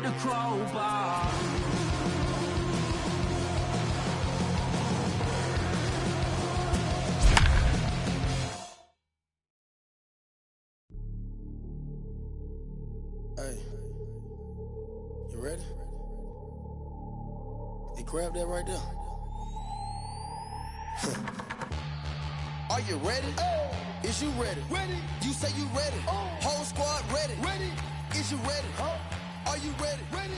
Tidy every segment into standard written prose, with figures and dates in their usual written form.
a crowbar. Hey, you ready? Hey, grab that right there. Are you ready? Oh. Is you ready? Ready. You say you ready. Oh. Whole squad ready. Ready. Is you ready? Huh? Are you ready? Ready.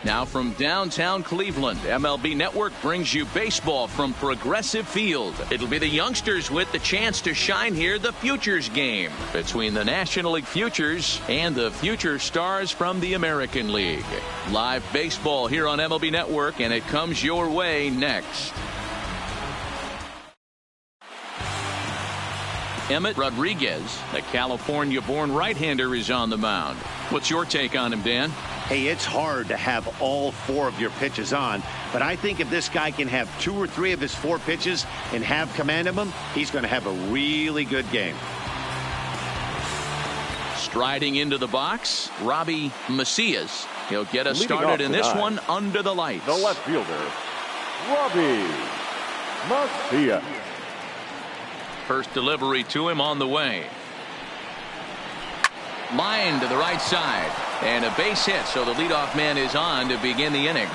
Now from downtown Cleveland, MLB Network brings you baseball from Progressive Field. It'll be the youngsters with the chance to shine here, the Futures game between the National League Futures and the future stars from the American League. Live baseball here on MLB Network, and it comes your way next. Emmett Rodriguez, the California-born right-hander, is on the mound. What's your take on him, Dan? Hey, it's hard to have all four of your pitches on, but I think if this guy can have 2 or 3 of his 4 pitches and have command of them, he's going to have a really good game. Striding into the box, Robbie Macias. He'll get us started in this one under the lights. The left fielder, Robbie Macias. First delivery to him on the way. Line to the right side. And a base hit, so the leadoff man is on to begin the inning.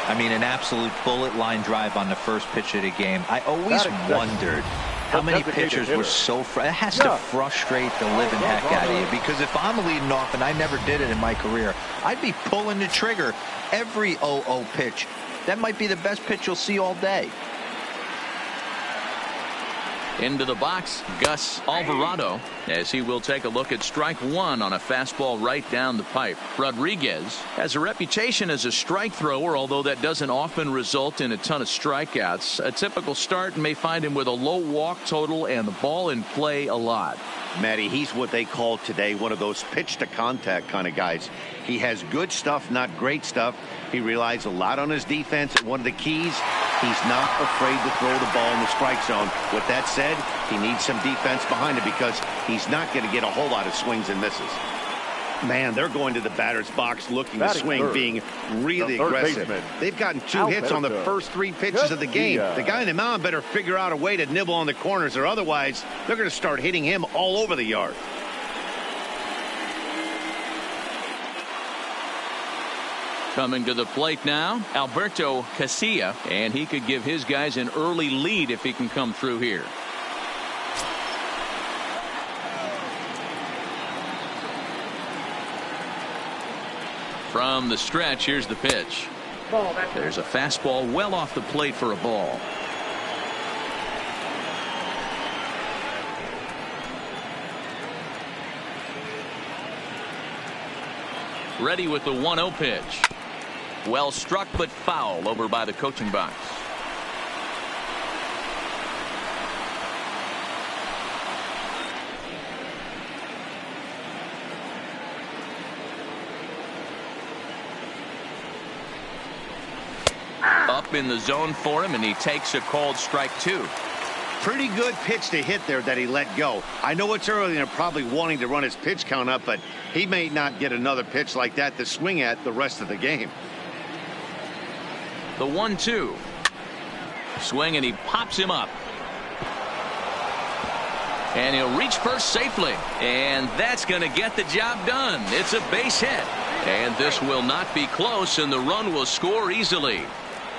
I mean, an absolute bullet line drive on the first pitch of the game. I always wondered how many pitchers were so it has to frustrate the living heck out of you, because if I'm leading off, and I never did it in my career, I'd be pulling the trigger every 0-0 pitch. That might be the best pitch you'll see all day. Into the box, Gus Alvarado, as he will take a look at strike one on a fastball right down the pipe. Rodriguez has a reputation as a strike thrower, although that doesn't often result in a ton of strikeouts. A typical start may find him with a low walk total and the ball in play a lot. Matty, he's what they call today one of those pitch to contact kind of guys. He has good stuff, not great stuff. He relies a lot on his defense. And one of the keys, he's not afraid to throw the ball in the strike zone. With that said, he needs some defense behind it because he's not going to get a whole lot of swings and misses. Man, they're going to the batter's box looking to swing, being really aggressive. They've gotten 2 hits on the first 3 pitches of the game. The guy in the mound better figure out a way to nibble on the corners, or otherwise they're going to start hitting him all over the yard. Coming to the plate now, Alberto Casilla, and he could give his guys an early lead if he can come through here. From the stretch, here's the pitch. There's a fastball well off the plate for a ball. Ready with the 1-0 pitch. Well struck, but foul over by the coaching box. Up in the zone for him, and he takes a called strike 2. Pretty good pitch to hit there that he let go. I know it's early and they're probably wanting to run his pitch count up, but he may not get another pitch like that to swing at the rest of the game. The 1-2. Swing, and he pops him up. And he'll reach first safely. And that's going to get the job done. It's a base hit. And this will not be close, and the run will score easily.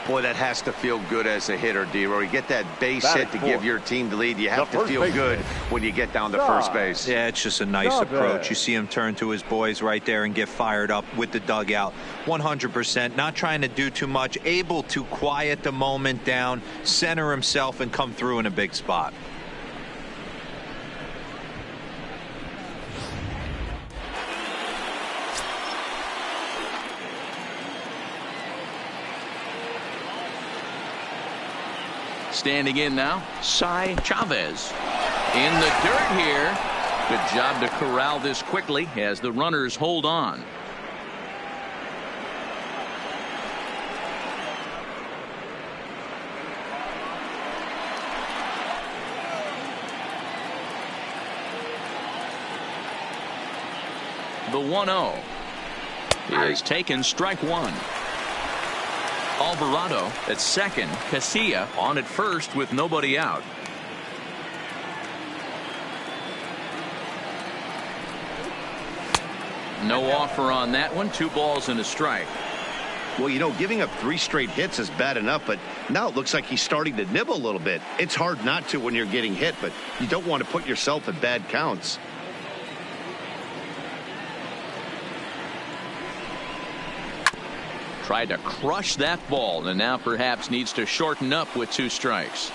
Boy, that has to feel good as a hitter, D-Roy. You get that base hit to give your team the lead. You have to feel good when you get down to first base. Yeah, it's just a nice approach. You see him turn to his boys right there and get fired up with the dugout. 100%, not trying to do too much, able to quiet the moment down, center himself, and come through in a big spot. Standing in now, Cy Chavez. In the dirt here. Good job to corral this quickly as the runners hold on. The 1-0 is taken, strike one. Alvarado at second. Casilla on at first with nobody out. No offer on that one. 2 balls and a strike. Well, you know, giving up 3 straight hits is bad enough, but now it looks like he's starting to nibble a little bit. It's hard not to when you're getting hit, but you don't want to put yourself at bad counts. Tried to crush that ball and now perhaps needs to shorten up with 2 strikes.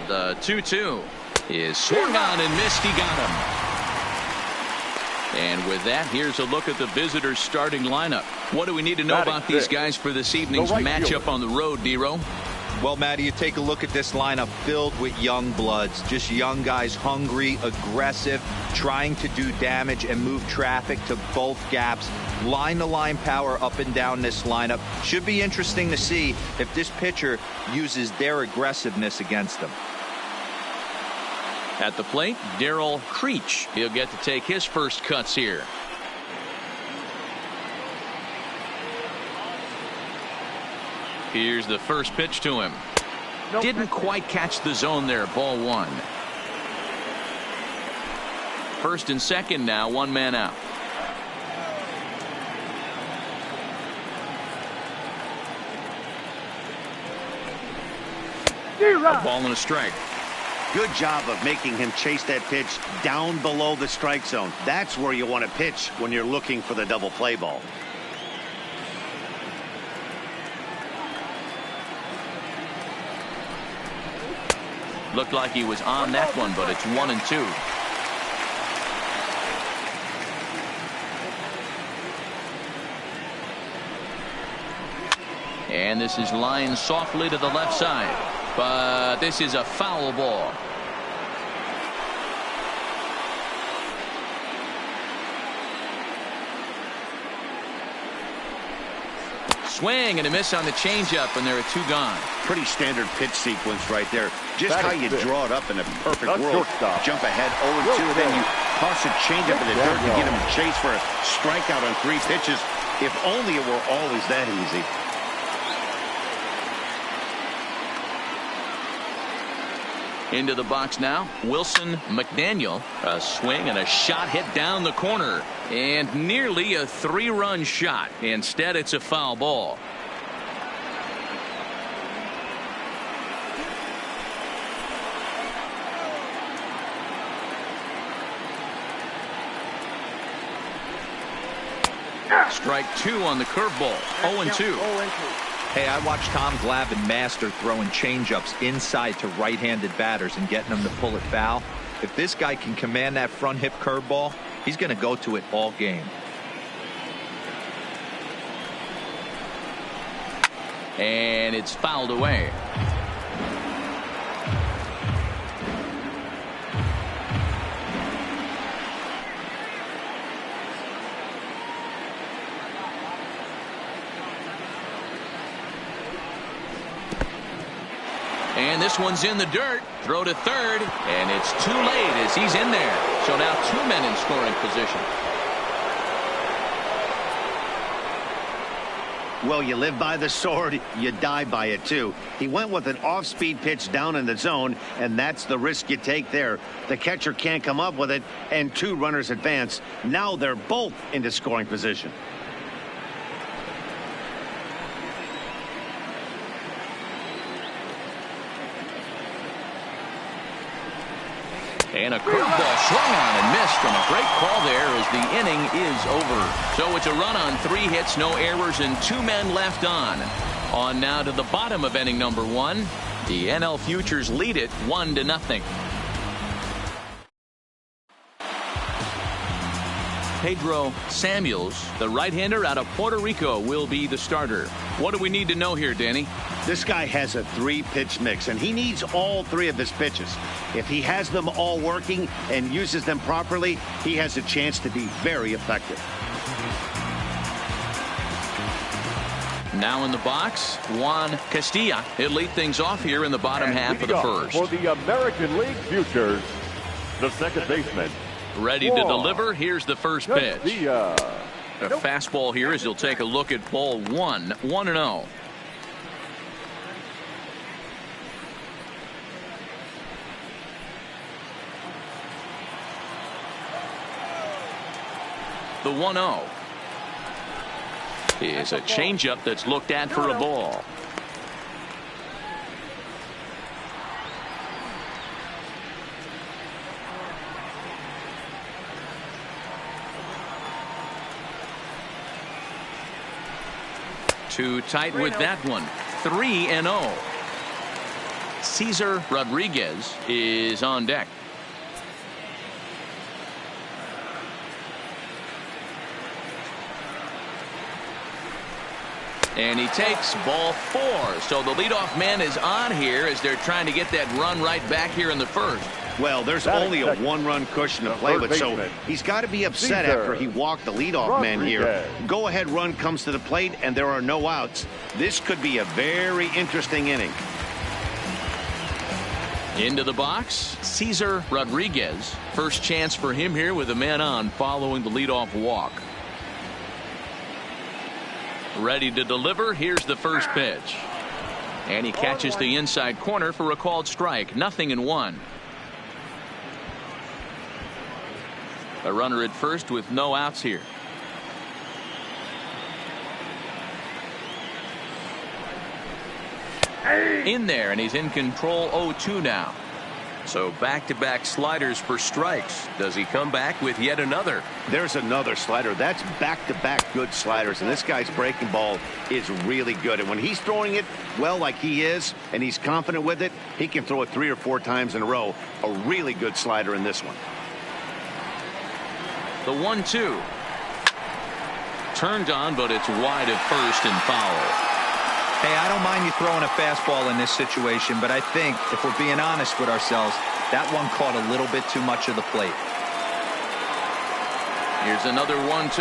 The 2-2 is swung on and missed. He got him. And with that, here's a look at the visitors' starting lineup. What do we need to know about these guys for this evening's matchup on the road, D-Row? Well, Matty, you take a look at this lineup filled with young bloods, just young guys, hungry, aggressive, trying to do damage and move traffic to both gaps. Line-to-line power up and down this lineup. Should be interesting to see if this pitcher uses their aggressiveness against them. At the plate, Darryl Creech. He'll get to take his first cuts here. Here's the first pitch to him. Didn't quite catch the zone there. Ball 1. First and second now. 1 man out. A ball and a strike. Good job of making him chase that pitch down below the strike zone. That's where you want to pitch when you're looking for the double play ball. Looked like he was on that one, but it's 1-2. And this is lined softly to the left side. But this is a foul ball. Swing and a miss on the changeup, and there are 2 gone. Pretty standard pitch sequence right there. Just how you draw it up in a perfect world. Jump ahead 0-2, then you toss a changeup in the dirt to get him to chase for a strikeout on 3 pitches. If only it were always that easy. Into the box now, Wilson McDaniel. A swing and a shot hit down the corner. And nearly a 3-run shot. Instead, it's a foul ball. Strike 2 on the curveball. 0-2. Hey, I watched Tom Glavine master throwing changeups inside to right-handed batters and getting them to pull it foul. If this guy can command that front hip curveball, he's going to go to it all game. And it's fouled away. And this one's in the dirt. Throw to third, and it's too late as he's in there. So now 2 men in scoring position. Well, you live by the sword, you die by it too. He went with an off-speed pitch down in the zone, and that's the risk you take there. The catcher can't come up with it, and 2 runners advance. Now they're both into scoring position. And a curveball swung on and missed, and a great call there as the inning is over. So it's a run on 3 hits, no errors, and 2 men left on. On now to the bottom of inning number 1. The NL Futures lead it 1-0. Pedro Samuels, the right-hander out of Puerto Rico, will be the starter. What do we need to know here, Danny? This guy has a 3-pitch mix, and he needs all 3 of his pitches. If he has them all working and uses them properly, he has a chance to be very effective. Now in the box, Juan Castilla. He'll lead things off here in the bottom half of the first. For the American League Futures, the second baseman. Ready to deliver. Here's the first pitch. A fastball here as he'll take a look at ball 1. 1-0. The 1-0 is a changeup that's looked at for a ball. Too tight with that one. 3-0. Cesar Rodriguez is on deck. And he takes ball 4. So the leadoff man is on here as they're trying to get that run right back here in the first. Well, there's only a one-run cushion to play with, so he's got to be upset after he walked the leadoff man here. Go-ahead run comes to the plate, and there are no outs. This could be a very interesting inning. Into the box, Cesar Rodriguez. First chance for him here with a man on following the leadoff walk. Ready to deliver. Here's the first pitch. And he catches the inside corner for a called strike. 0-1. A runner at first with no outs here. In there, and he's in control. 0-2 now. So back-to-back sliders for strikes. Does he come back with yet another? There's another slider. That's back-to-back good sliders, and this guy's breaking ball is really good. And when he's throwing it well like he is, and he's confident with it, he can throw it 3 or 4 times in a row. A really good slider in this one. The 1-2. Turned on, but it's wide at first and foul. Hey, I don't mind you throwing a fastball in this situation, but I think if we're being honest with ourselves, that one caught a little bit too much of the plate. Here's another 1-2.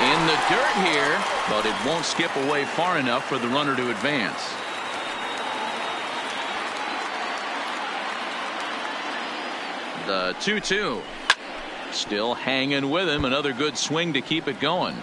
In the dirt here, but it won't skip away far enough for the runner to advance. The 2-2. Still hanging with him. Another good swing to keep it going.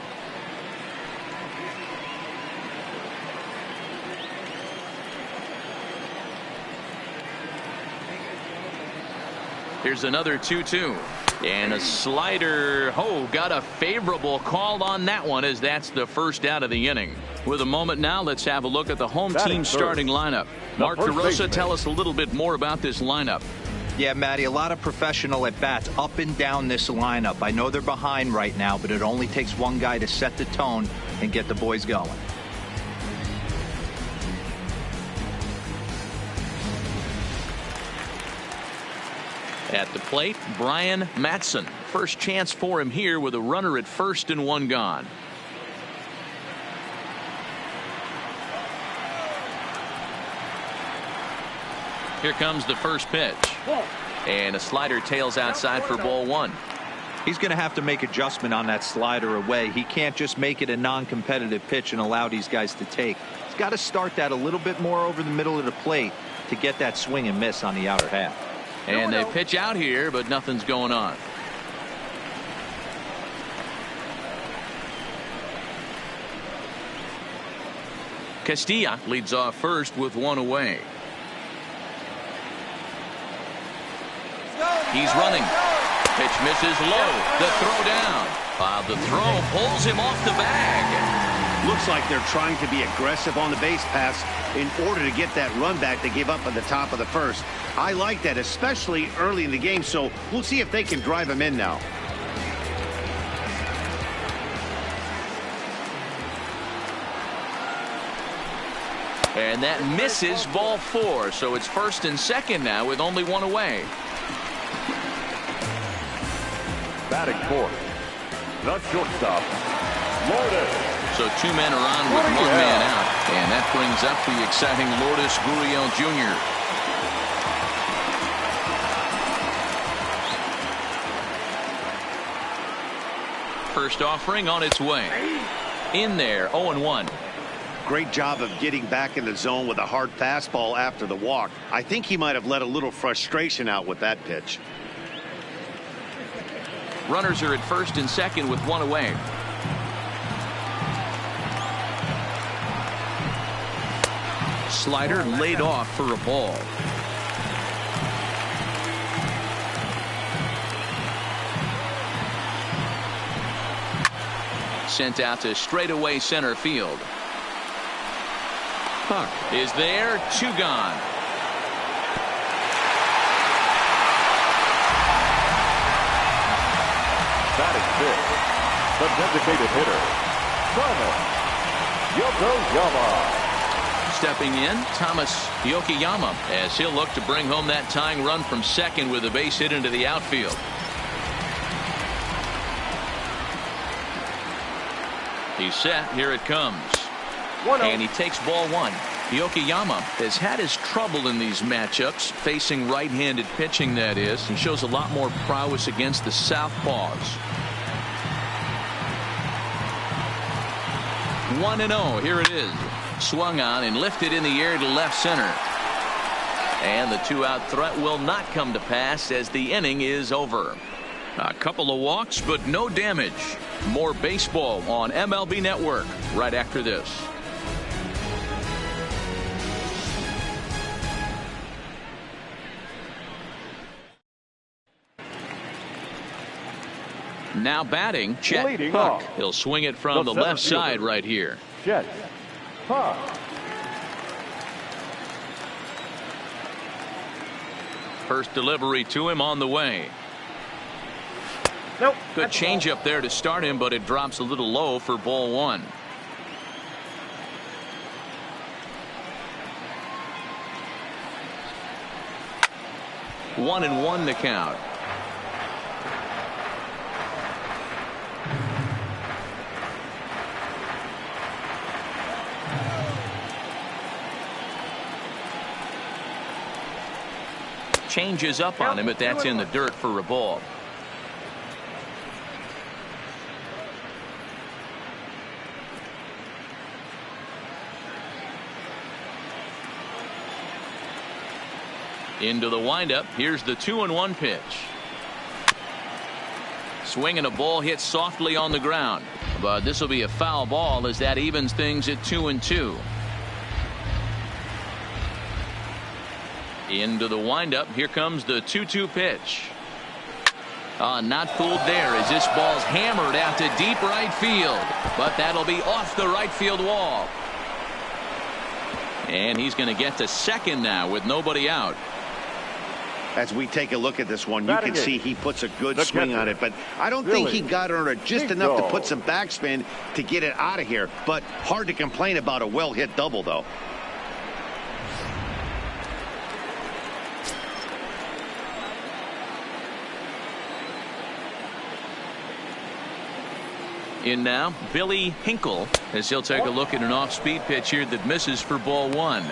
Here's another 2-2. And a slider. Oh, got a favorable call on that one as that's the first out of the inning. With a moment now, let's have a look at the home team starting lineup. Mark DeRosa, tell us a little bit more about this lineup. Yeah, Matty, a lot of professional at-bats up and down this lineup. I know they're behind right now, but it only takes one guy to set the tone and get the boys going. At the plate, Brian Matson. First chance for him here with a runner at first and one gone. Here comes the first pitch. And a slider tails outside for ball 1. He's going to have to make adjustment on that slider away. He can't just make it a non-competitive pitch and allow these guys to take. He's got to start that a little bit more over the middle of the plate to get that swing and miss on the outer half. And they pitch out here, but nothing's going on. Castilla leads off first with one away. He's running. Pitch misses low. The throw down. The throw pulls him off the bag. Looks like they're trying to be aggressive on the base pass in order to get that run back they gave up at the top of the first. I like that, especially early in the game, so we'll see if they can drive him in now. And that misses ball 4, so it's first and second now with only one away. Batting fourth, the shortstop, Lourdes. So 2 men are on with 1 man out, and that brings up the exciting Lourdes Gurriel Jr. First offering on its way. In there, 0-1. Great job of getting back in the zone with a hard fastball after the walk. I think he might have let a little frustration out with that pitch. Runners are at first and second with one away. Slider laid off for a ball. Sent out to straightaway center field. Puck is there, 2 gone. Batting fifth, the designated hitter, Thomas Yokoyama. Stepping in, Thomas Yokoyama, as he'll look to bring home that tying run from second with a base hit into the outfield. He's set. Here it comes. And he takes ball 1. Yokoyama has had his trouble in these matchups, facing right-handed pitching, that is, and shows a lot more prowess against the southpaws. 1-0. Here it is. Swung on and lifted in the air to left center. And the 2-out threat will not come to pass as the inning is over. A couple of walks, but no damage. More baseball on MLB Network right after this. Now batting, Chet Leading Puck. off, He'll swing it from the left side right here. Chet Puck. First delivery to him on the way. Nope. Good changeup there to start him, but it drops a little low for ball 1. One and one the count. Changes up on him, but that's in the dirt for a ball. Into the windup. Here's the 2-1 pitch. Swinging a ball hit softly on the ground, but this will be a foul ball as that evens things at 2-2. Into the windup. Here comes the 2-2 pitch. Not fooled there as this ball's hammered out to deep right field, but that'll be off the right field wall. And he's going to get to second now with nobody out. As we take a look at this one, you can see he puts a good swing on it, but I don't think he got under it just enough to put some backspin to get it out of here. But hard to complain about a well-hit double, though. In now, Billy Hinkle, as he'll take a look at an off-speed pitch here that misses for ball 1.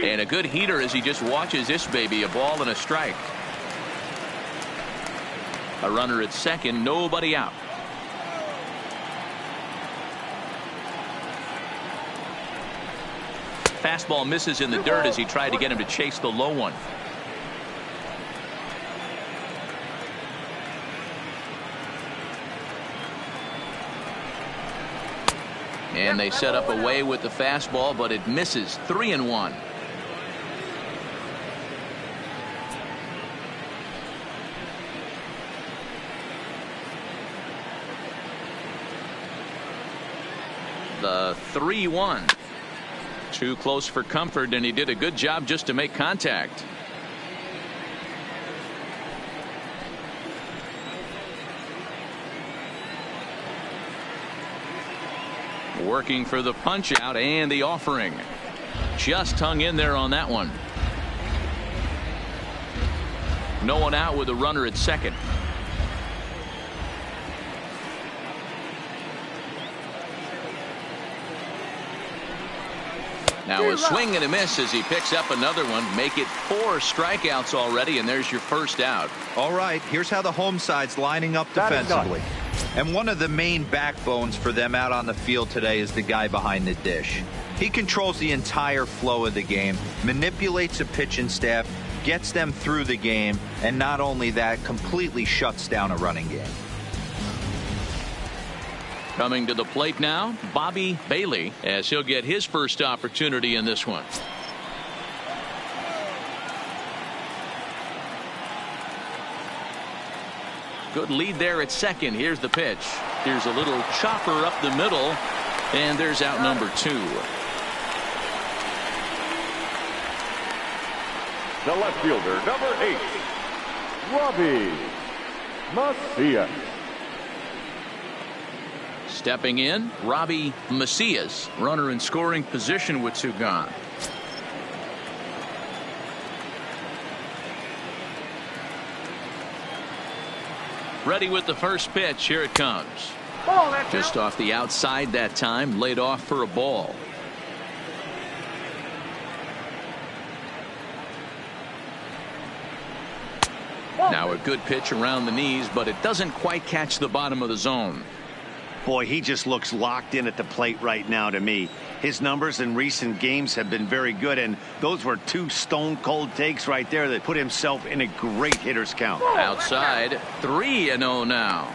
And a good heater as he just watches this baby, a ball and a strike. A runner at second, nobody out. Fastball misses in the dirt as he tried to get him to chase the low one. And they set up away with the fastball, but it misses. 3-1. The 3-1. Too close for comfort, and he did a good job just to make contact. Working for the punch out and the offering. Just hung in there on that one. No one out with a runner at second. Now a swing and a miss as he picks up another one. Make it 4 strikeouts already, and there's your first out. All right, here's how the home side's lining up defensively. And one of the main backbones for them out on the field today is the guy behind the dish. He controls the entire flow of the game, manipulates the pitching staff, gets them through the game, and not only that, completely shuts down a running game. Coming to the plate now, Bobby Bailey, as he'll get his first opportunity in this one. Good lead there at second. Here's the pitch. Here's a little chopper up the middle, and there's out number 2. The left fielder, number 8, Robbie Macias. Stepping in, Robbie Macias, runner in scoring position with 2 gone. Ready with the first pitch. Here it comes. Just off the outside that time, laid off for a ball. Now a good pitch around the knees, but it doesn't quite catch the bottom of the zone. Boy, he just looks locked in at the plate right now to me. His numbers in recent games have been very good, and those were 2 stone-cold takes right there that put himself in a great hitter's count. Outside, 3-0 now.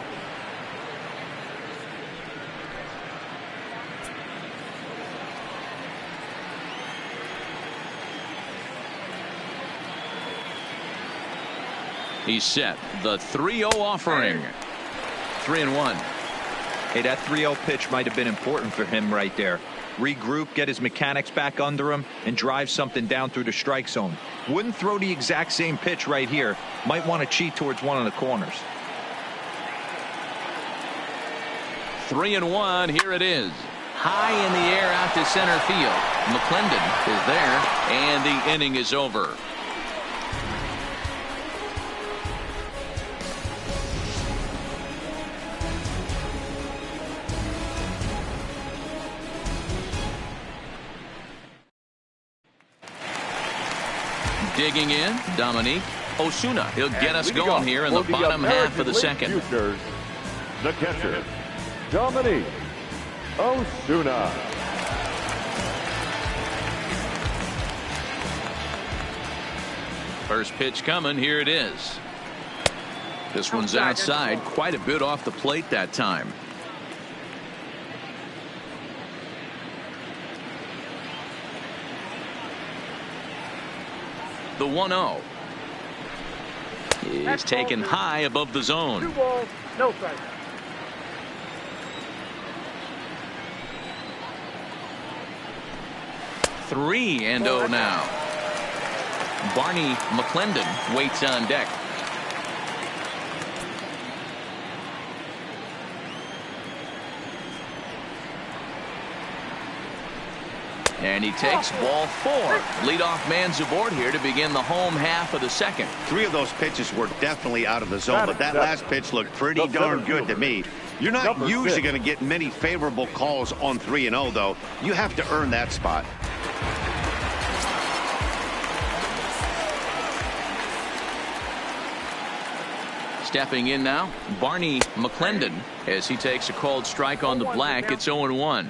He's set. The 3-0 offering. 3-1. Hey, that 3-0 pitch might have been important for him right there. Regroup, get his mechanics back under him, and drive something down through the strike zone. Wouldn't throw the exact same pitch right here. Might want to cheat towards one of the corners. 3-1. Here it is. High in the air out to center field. McClendon is there, and the inning is over. Digging in, Dominique Osuna. He'll get us going here in the bottom half of the second. Futures, the catcher, Dominique Osuna. First pitch coming. Here it is. This one's outside, quite a bit off the plate that time. The 1-0 is taken high above the zone. 2 balls, no strike. Three and 0 now. Barney McClendon waits on deck. And he takes ball 4. Leadoff man's aboard here to begin the home half of the second. 3 of those pitches were definitely out of the zone, but that last pitch looked pretty darn good to me. You're not usually going to get many favorable calls on 3-0, though. You have to earn that spot. Stepping in now, Barney McClendon, as he takes a called strike on the black. It's 0-1.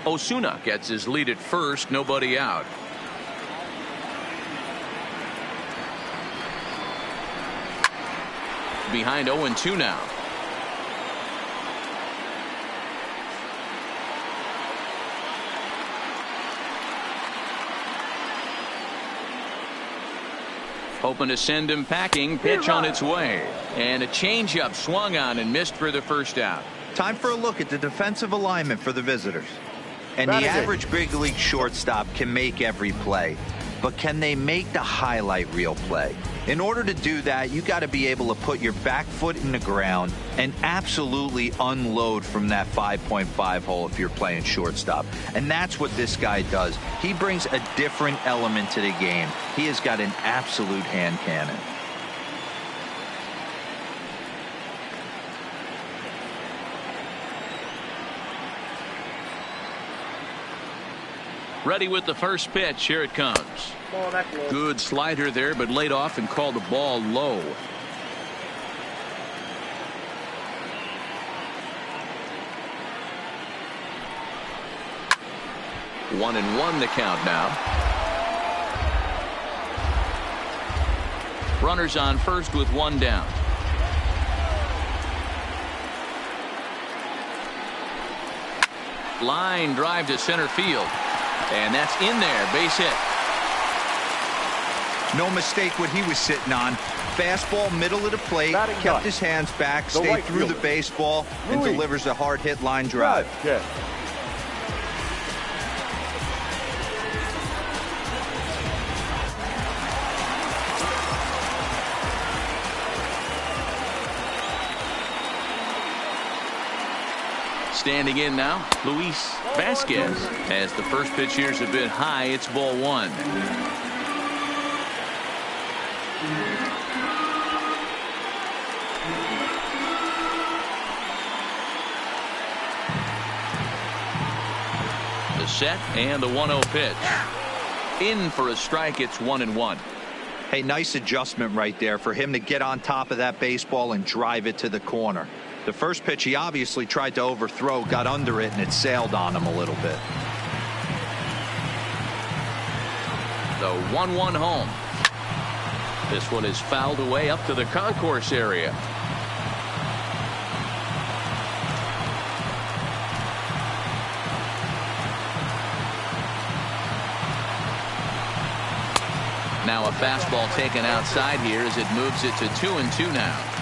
Osuna gets his lead at first, nobody out. Behind 0-2 now. Hoping to send him packing. Pitch on its way. And a changeup swung on and missed for the first out. Time for a look at the defensive alignment for the visitors. And the average big league shortstop can make every play, but can they make the highlight reel play? In order to do that, you got to be able to put your back foot in the ground and absolutely unload from that 5.5 hole if you're playing shortstop. And that's what this guy does. He brings a different element to the game. He has got an absolute hand cannon. Ready with the first pitch. Here it comes. Good slider there, but laid off and called the ball low. One and one the count now. Runners on first with one down. Line drive to center field. And that's in there. Base hit. No mistake what he was sitting on. Fastball middle of the plate. Kept his hands back. Stayed through the baseball. And delivers a hard hit line drive. Standing in now, Luis Vasquez. As the first pitch here's a bit high, it's ball one. The set and the 1-0 pitch. In for a strike. It's 1-1. Hey, nice adjustment right there for him to get on top of that baseball and drive it to the corner. The first pitch he obviously tried to overthrow, got under it, and it sailed on him a little bit. The 1-1 home. This one is fouled away up to the concourse area. Now a fastball taken outside here as it moves it to 2-2 now.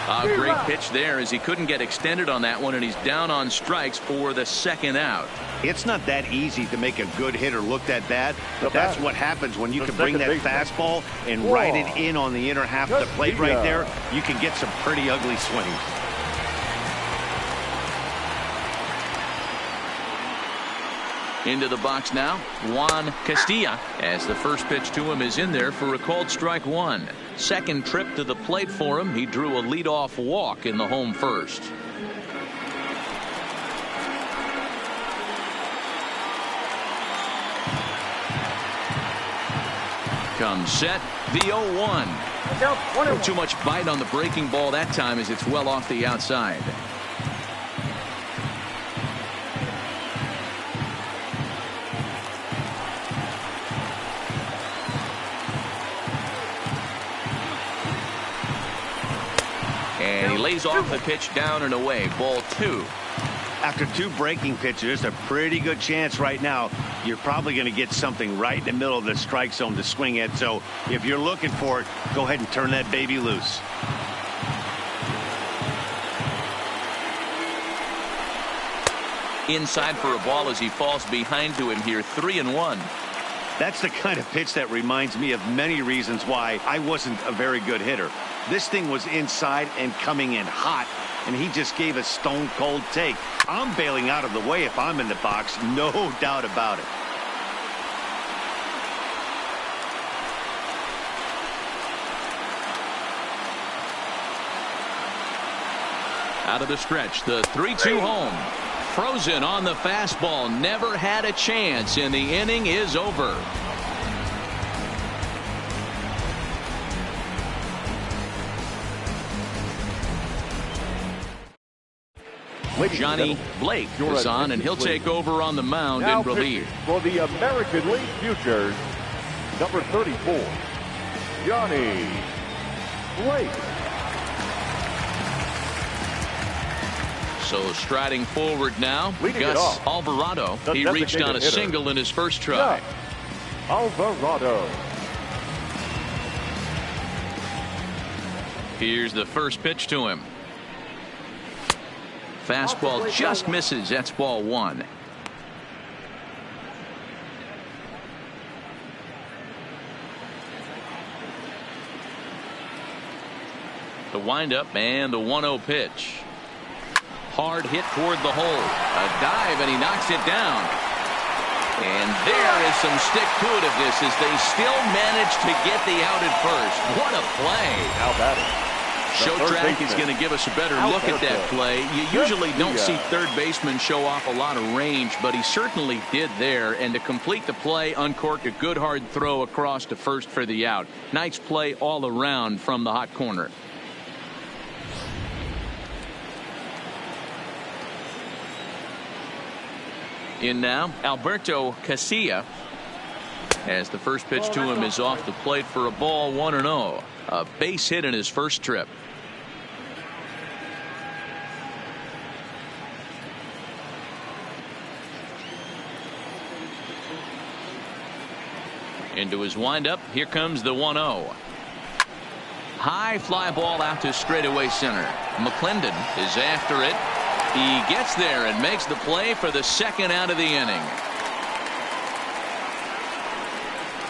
A great pitch there as he couldn't get extended on that one, and he's down on strikes for the second out. It's not that easy to make a good hitter look that bad, but that's what happens when you can bring that fastball and ride it in on the inner half of the plate right there. You can get some pretty ugly swings. Into the box now, Juan Castilla, as the first pitch to him is in there for a called strike one. Second trip to the plate for him. He drew a leadoff walk in the home first. Comes set, the 0-1. Not too much bite on the breaking ball that time as it's well off the outside. And he lays off the pitch down and away. Ball two. After two breaking pitches, a pretty good chance right now you're probably going to get something right in the middle of the strike zone to swing at. So if you're looking for it, go ahead and turn that baby loose. Inside for a ball as he falls behind to him here. 3-1. That's the kind of pitch that reminds me of many reasons why I wasn't a very good hitter. This thing was inside and coming in hot, and he just gave a stone cold take. I'm bailing out of the way if I'm in the box, no doubt about it. Out of the stretch, the 3-2 home. Frozen on the fastball, never had a chance, and the inning is over. Johnny Blake is on, and he'll take over on the mound in relief. For the American League Futures, number 34, Johnny Blake. So striding forward now, Leading Gus Alvarado. He reached on a single in his first try. Alvarado. Here's the first pitch to him. Fastball just misses. That's ball one. The windup and the 1-0 pitch. Hard hit toward the hole. A dive, and he knocks it down. And there is some stick-to-itiveness as they still manage to get the out at first. What a play. How about it? Show track is going to give us a better look at that play. You usually don't see third baseman show off a lot of range, but he certainly did there. And to complete the play, uncorked a good hard throw across to first for the out. Nice play all around from the hot corner. In now, Alberto Casilla, as the first pitch to him is off the plate for a ball, 1-0. A base hit in his first trip. Into his windup. Here comes the 1-0. High fly ball out to straightaway center. McClendon is after it. He gets there and makes the play for the second out of the inning.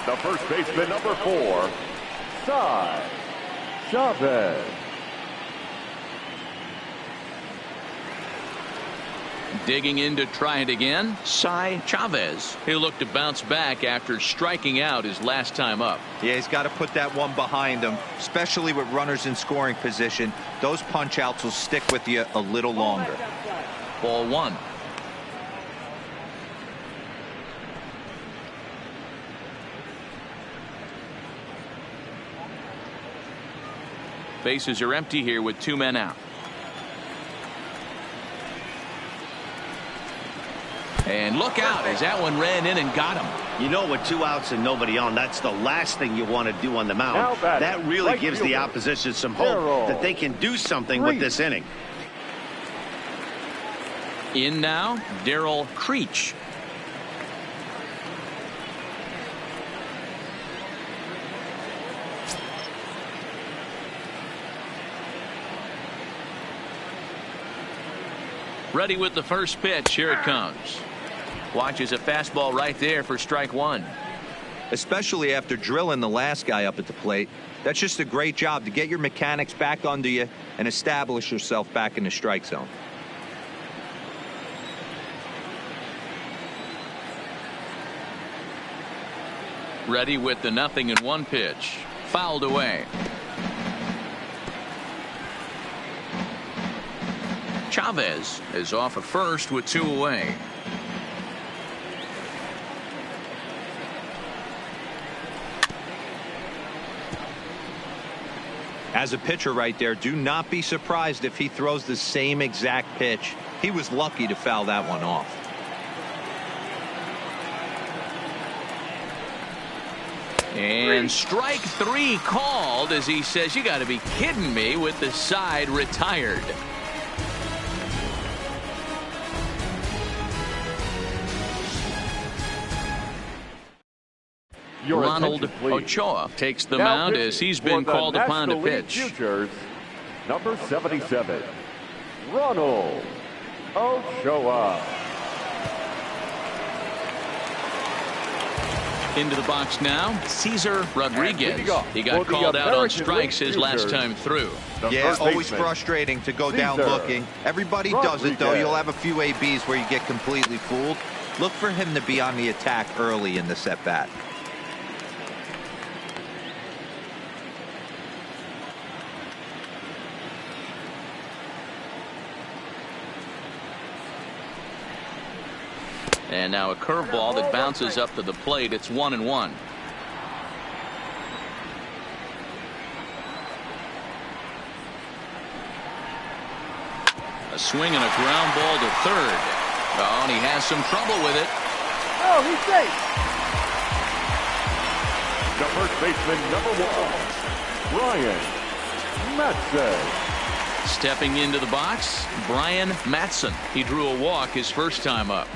The first baseman, number 4, Cy Chavez. Digging in to try it again, Cy Chavez. He'll look to bounce back after striking out his last time up. Yeah, he's got to put that one behind him, especially with runners in scoring position. Those punch outs will stick with you a little longer. Ball 1. Bases are empty here with 2 men out. And look out as that one ran in and got him. You know, with 2 outs and nobody on, that's the last thing you want to do on the mound. That really gives the opposition some hope that they can do something with this inning. In now, Darryl Creech. Ready with the first pitch. Here it comes. Watches a fastball right there for strike 1. Especially after drilling the last guy up at the plate. That's just a great job to get your mechanics back under you and establish yourself back in the strike zone. Ready with the 0-1 pitch. Fouled away. Chavez is off at first with 2 away. As a pitcher right there, do not be surprised if he throws the same exact pitch. He was lucky to foul that one off. And strike 3 called as he says, you got to be kidding me, with the side retired. Ronald Ochoa takes the mound as he's been called upon to pitch. Futures, number 77, Ronald Ochoa. Into the box now, Cesar Rodriguez. He got called out on strikes his last time through. Yeah, always frustrating to go down looking. Everybody does it, though. You'll have a few ABs where you get completely fooled. Look for him to be on the attack early in the at-bat. And now a curveball that bounces up to the plate. It's 1-1. A swing and a ground ball to third. Oh, and he has some trouble with it. Oh, he's safe. The first baseman, number 1, Brian Matson. Stepping into the box, Brian Matson. He drew a walk his first time up.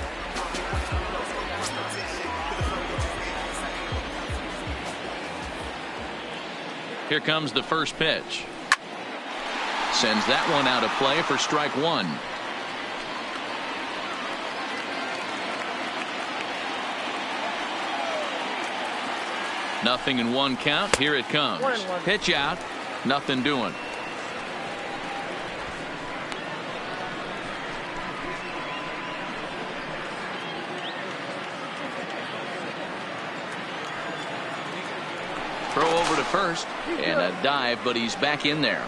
Here comes the first pitch. Sends that one out of play for strike 1. Nothing in 1 count. Here it comes. 1-1. Pitch out. Nothing doing. Throw over to first and a dive, but he's back in there.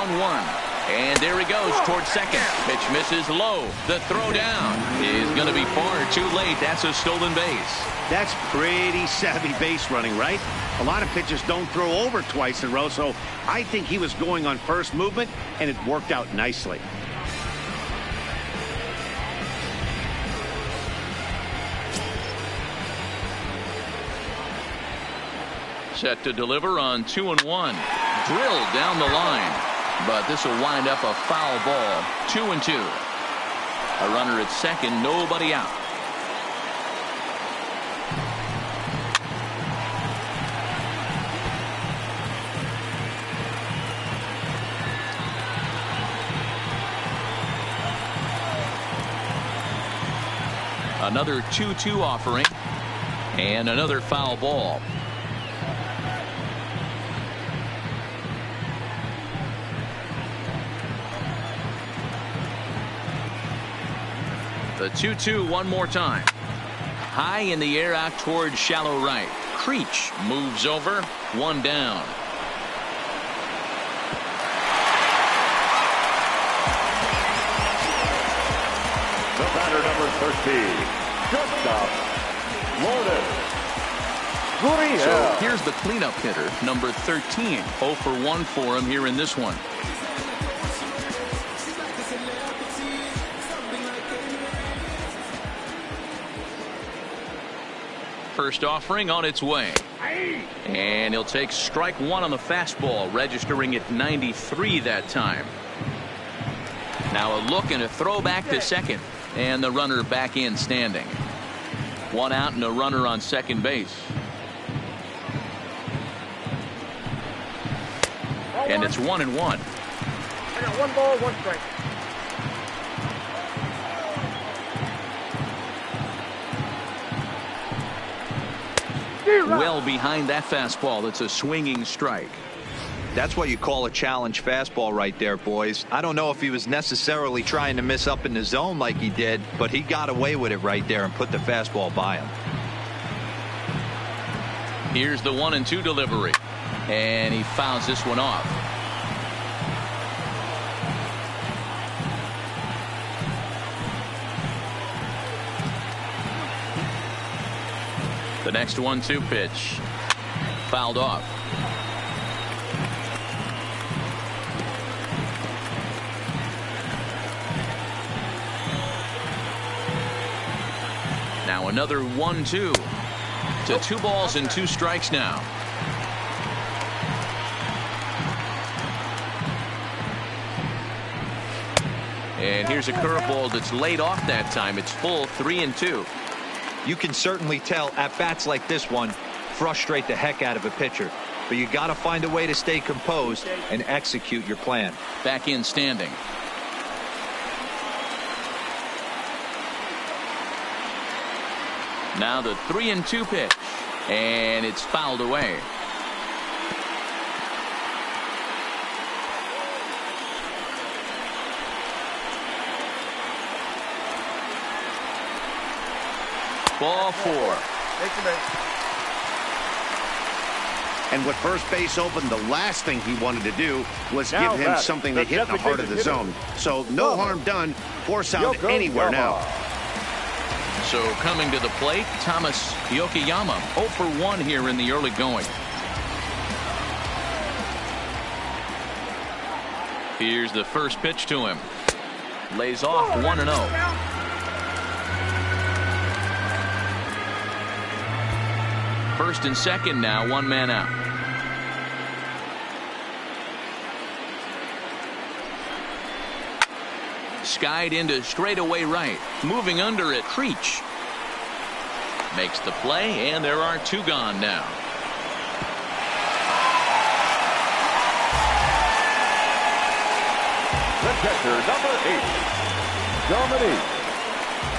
down one. And there he goes towards second. Pitch misses low. The throw down is going to be far too late. That's a stolen base. That's pretty savvy base running, right? A lot of pitchers don't throw over twice in a row, so I think he was going on first movement, and it worked out nicely. Set to deliver on 2-1. Drilled down the line. But this will wind up a foul ball. 2-2. A runner at second, nobody out. Another 2-2 offering. And another foul ball. The 2-2 one more time. High in the air out towards shallow right. Creech moves over. One down. The batter, number 13, shortstop, Lourdes. So here's the cleanup hitter, number 13. 0 for 1 for him here in this one. First offering on its way. And he'll take strike one on the fastball, registering at 93 that time. Now a look and a throw back to second. And the runner back in standing. One out and a runner on second base. And it's 1-1. I got 1 ball, 1 strike. Well behind that fastball. It's a swinging strike. That's what you call a challenge fastball right there, boys. I don't know if he was necessarily trying to miss up in the zone like he did, but he got away with it right there and put the fastball by him. Here's the 1-2 delivery. And he fouls this one off. The next 1-2 pitch. Fouled off. Now another 1-2 to 2 balls and 2 strikes now. And here's a curveball that's laid off that time. It's full 3-2. You can certainly tell at bats like this one frustrate the heck out of a pitcher, but you got to find a way to stay composed and execute your plan. Back in standing. Now the 3-2 pitch, and it's fouled away. Ball 4. And with first base open, the last thing he wanted to do was give him something to hit in the heart of the zone. So no harm done. Force out anywhere now. So coming to the plate, Thomas Yokoyama 0 for 1 here in the early going. Here's the first pitch to him. Lays off 1-0. First and second now, 1 man out. Skied into straightaway right. Moving under it, Creech makes the play, and there are 2 gone now. The catcher, number 8, Dominique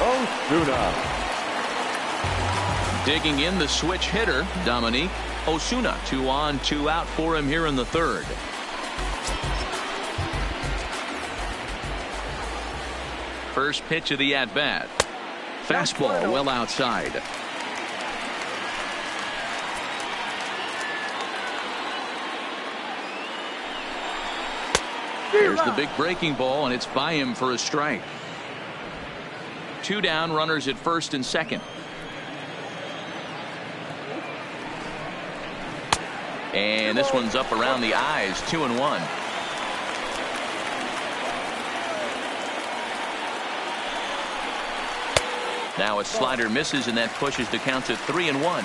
Osuna. Digging in the switch hitter, Dominique Osuna. 2 on, 2 out for him here in the third. First pitch of the at-bat. Fastball well outside. There's the big breaking ball, and it's by him for a strike. 2 down, runners at first and second. And this one's up around the eyes, 2-1. Now a slider misses, and that pushes the count to 3-1.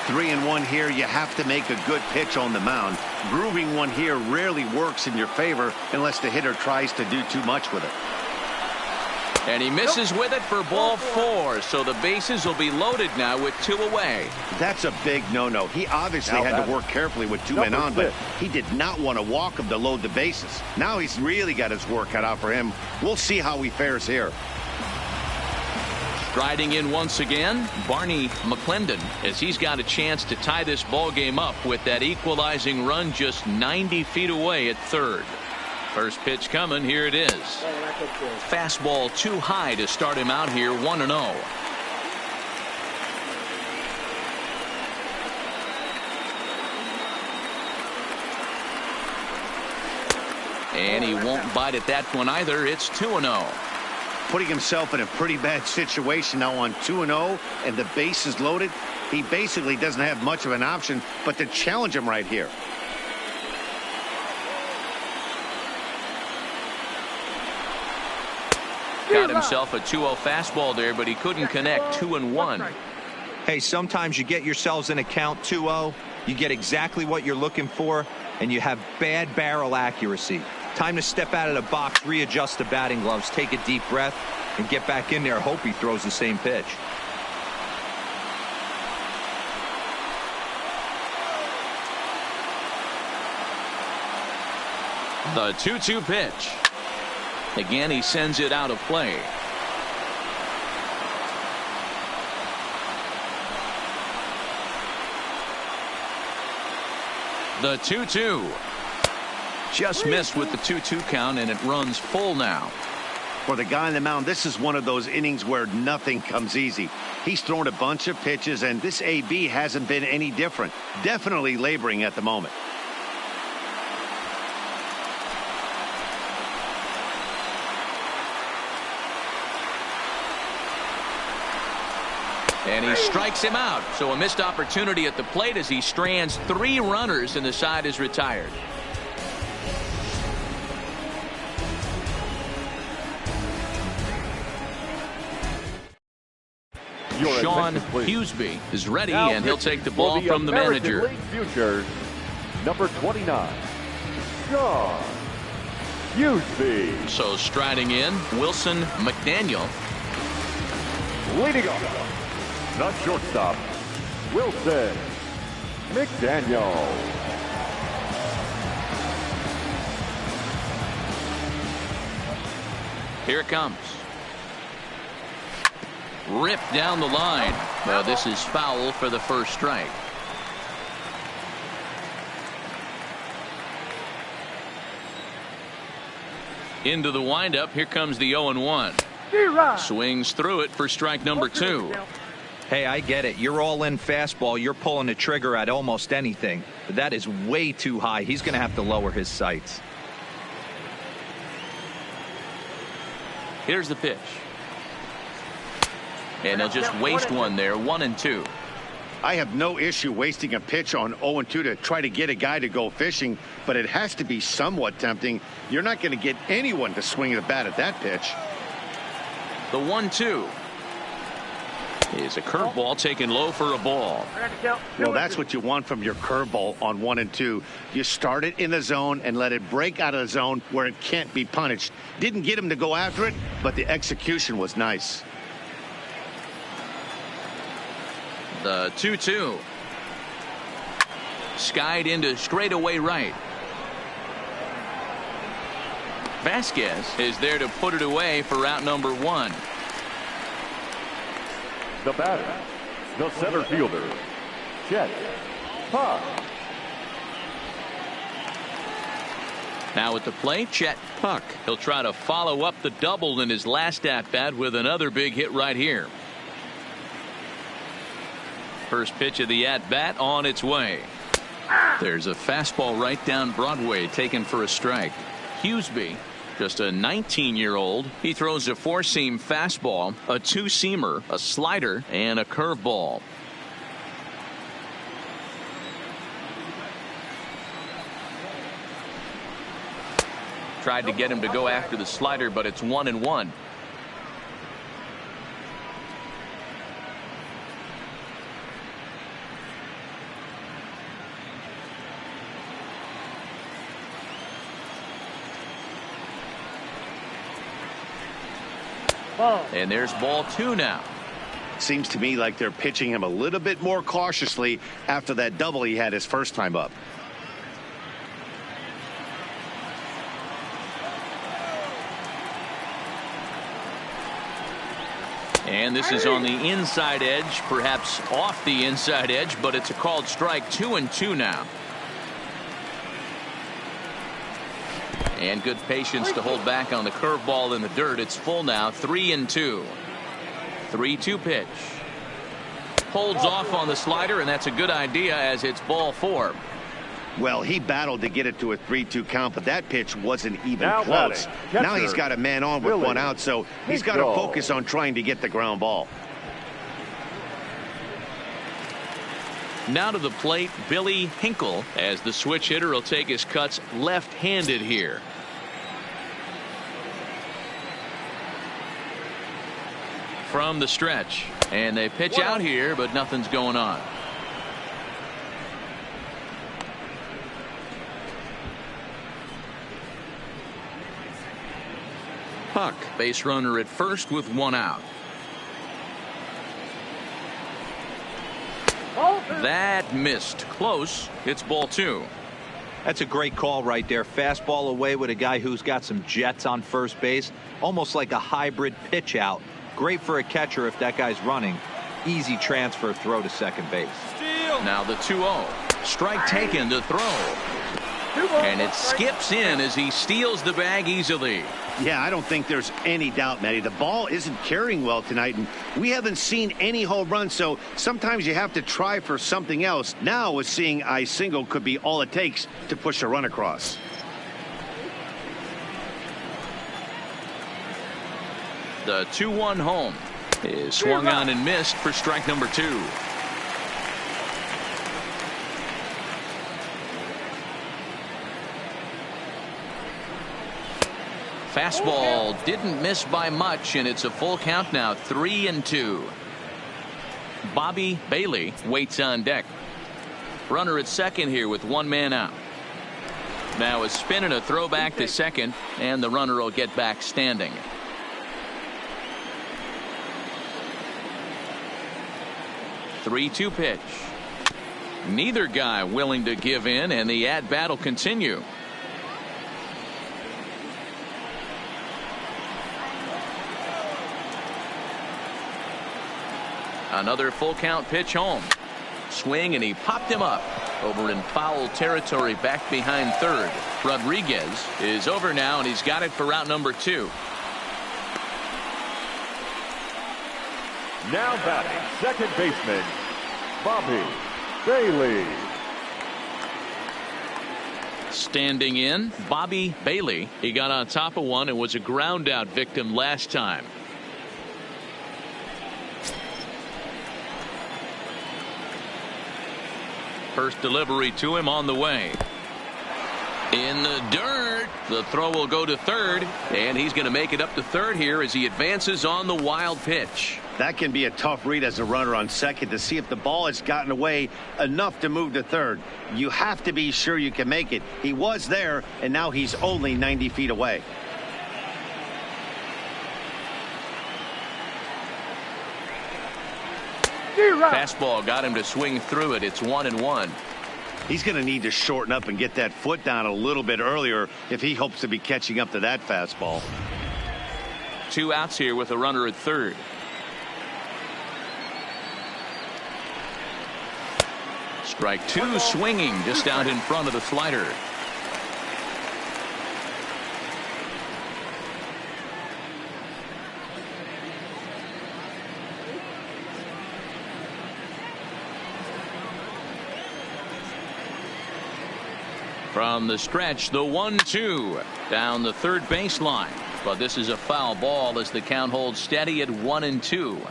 3-1 here. You have to make a good pitch on the mound. Grooving one here rarely works in your favor unless the hitter tries to do too much with it. And he misses with it for ball 4, so the bases will be loaded now with 2 away. That's a big no-no. He obviously had to work carefully with 2 men on, but he did not want to walk him to load the bases. Now he's really got his work cut out for him. We'll see how he fares here. Striding in once again, Barney McClendon, as he's got a chance to tie this ball game up with that equalizing run just 90 feet away at third. First pitch coming. Here it is. Fastball too high to start him out here, 1-0. And he won't bite at that one either. It's 2-0. Putting himself in a pretty bad situation now on 2-0 and the base is loaded. He basically doesn't have much of an option but to challenge him right here. Got himself a 2-0 fastball there, but he couldn't connect. 2-1. Hey, sometimes you get yourselves in a count 2-0. You get exactly what you're looking for, and you have bad barrel accuracy. Time to step out of the box, readjust the batting gloves, take a deep breath, and get back in there. Hope he throws the same pitch. The 2-2 pitch. Again, he sends it out of play. The 2-2. Just missed with the 2-2 count, and it runs full now. For the guy on the mound, this is one of those innings where nothing comes easy. He's thrown a bunch of pitches, and this AB hasn't been any different. Definitely laboring at the moment. And he strikes him out. So a missed opportunity at the plate as he strands 3 runners, and the side is retired. Sean Huseby is ready, and he'll take the ball from the manager. League Futures, number 29, Sean Huseby. So striding in, Wilson McDaniel. Leading off, the shortstop, Wilson McDaniel. Here it comes. Ripped down the line. Well, this is foul for the first strike. Into the windup. Here comes the 0-1. Swings through it for strike number 2. Hey, I get it. You're all in fastball. You're pulling the trigger at almost anything. But that is way too high. He's going to have to lower his sights. Here's the pitch. And he'll just waste one there. 1-2. I have no issue wasting a pitch on 0-2 to try to get a guy to go fishing, but it has to be somewhat tempting. You're not going to get anyone to swing the bat at that pitch. The 1-2 is a curveball taken low for a ball. Well, that's what you want from your curveball on 1-2. You start it in the zone and let it break out of the zone where it can't be punished. Didn't get him to go after it, but the execution was nice. The 2-2. Skied into straightaway right. Vasquez is there to put it away for out number 1. The batter, the center fielder, Chet Puck. Now at the plate, Chet Puck. He'll try to follow up the double in his last at-bat with another big hit right here. First pitch of the at-bat on its way. There's a fastball right down Broadway taken for a strike. Huseby, just a 19-year-old. He throws a four-seam fastball, a two-seamer, a slider, and a curveball. Tried to get him to go after the slider, but it's 1-1. And there's ball 2 now. Seems to me like they're pitching him a little bit more cautiously after that double he had his first time up. And this is on the inside edge, perhaps off the inside edge, but it's a called strike. 2-2 now. And good patience to hold back on the curveball in the dirt. It's full now. 3-2. 3-2 pitch. Holds off on the slider, and that's a good idea as it's ball 4. Well, he battled to get it to a 3-2 count, but that pitch wasn't even Now close. batting, Now he's got a man on with one out, so he's got to focus on trying to get the ground ball. Now to the plate, Billy Hinkle, as the switch hitter will take his cuts left-handed here. From the stretch, and they pitch out here, but nothing's going on. Puck, base runner at first with one out. That missed. Close. It's ball 2. That's a great call right there. Fastball away with a guy who's got some jets on first base. Almost like a hybrid pitch out. Great for a catcher if that guy's running. Easy transfer throw to second base. Now the 2-0. Strike taken to throw. And it skips in as he steals the bag easily. Yeah, I don't think there's any doubt, Matty. The ball isn't carrying well tonight, and we haven't seen any home runs, so sometimes you have to try for something else. Now, with seeing I single could be all it takes to push a run across. The 2-1 home is swung on and missed for strike number 2. Fastball didn't miss by much, and it's a full count now. 3-2. Bobby Bailey waits on deck. Runner at second here with one man out. Now a spin and a throw back to second, and the runner will get back standing. Three-two pitch. Neither guy willing to give in, and the at-bat will continue. Another full count pitch home. Swing, and he popped him up over in foul territory back behind third. Rodriguez is over now, and he's got it for route number 2. Now batting, second baseman, Bobby Bailey. Standing in, Bobby Bailey. He got on top of one and was a ground out victim last time. First delivery to him on the way. In the dirt. The throw will go to third, and he's going to make it up to third here as he advances on the wild pitch. That can be a tough read as a runner on second to see if the ball has gotten away enough to move to third. You have to be sure you can make it. He was there, and now he's only 90 feet away. Fastball got him to swing through it. It's 1-1. He's going to need to shorten up and get that foot down a little bit earlier if he hopes to be catching up to that fastball. 2 outs here with a runner at third. Strike 2, swinging just out in front of the slider. From the stretch, the 1-2 down the third baseline. But this is a foul ball as the count holds steady at 1-2.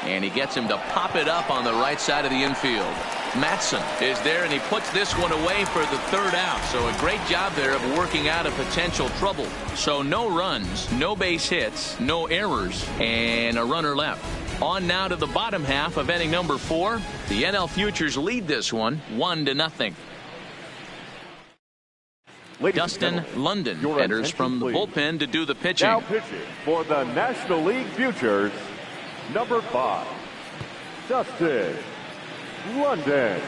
And he gets him to pop it up on the right side of the infield. Matson is there, and he puts this one away for the third out. So a great job there of working out a potential trouble. So no runs, no base hits, no errors, and a runner left. On now to the bottom half of inning number 4. The NL Futures lead this one 1-0. Dustin London enters from the bullpen to do the pitching. Now pitching for the National League Futures, number 5, Dustin London.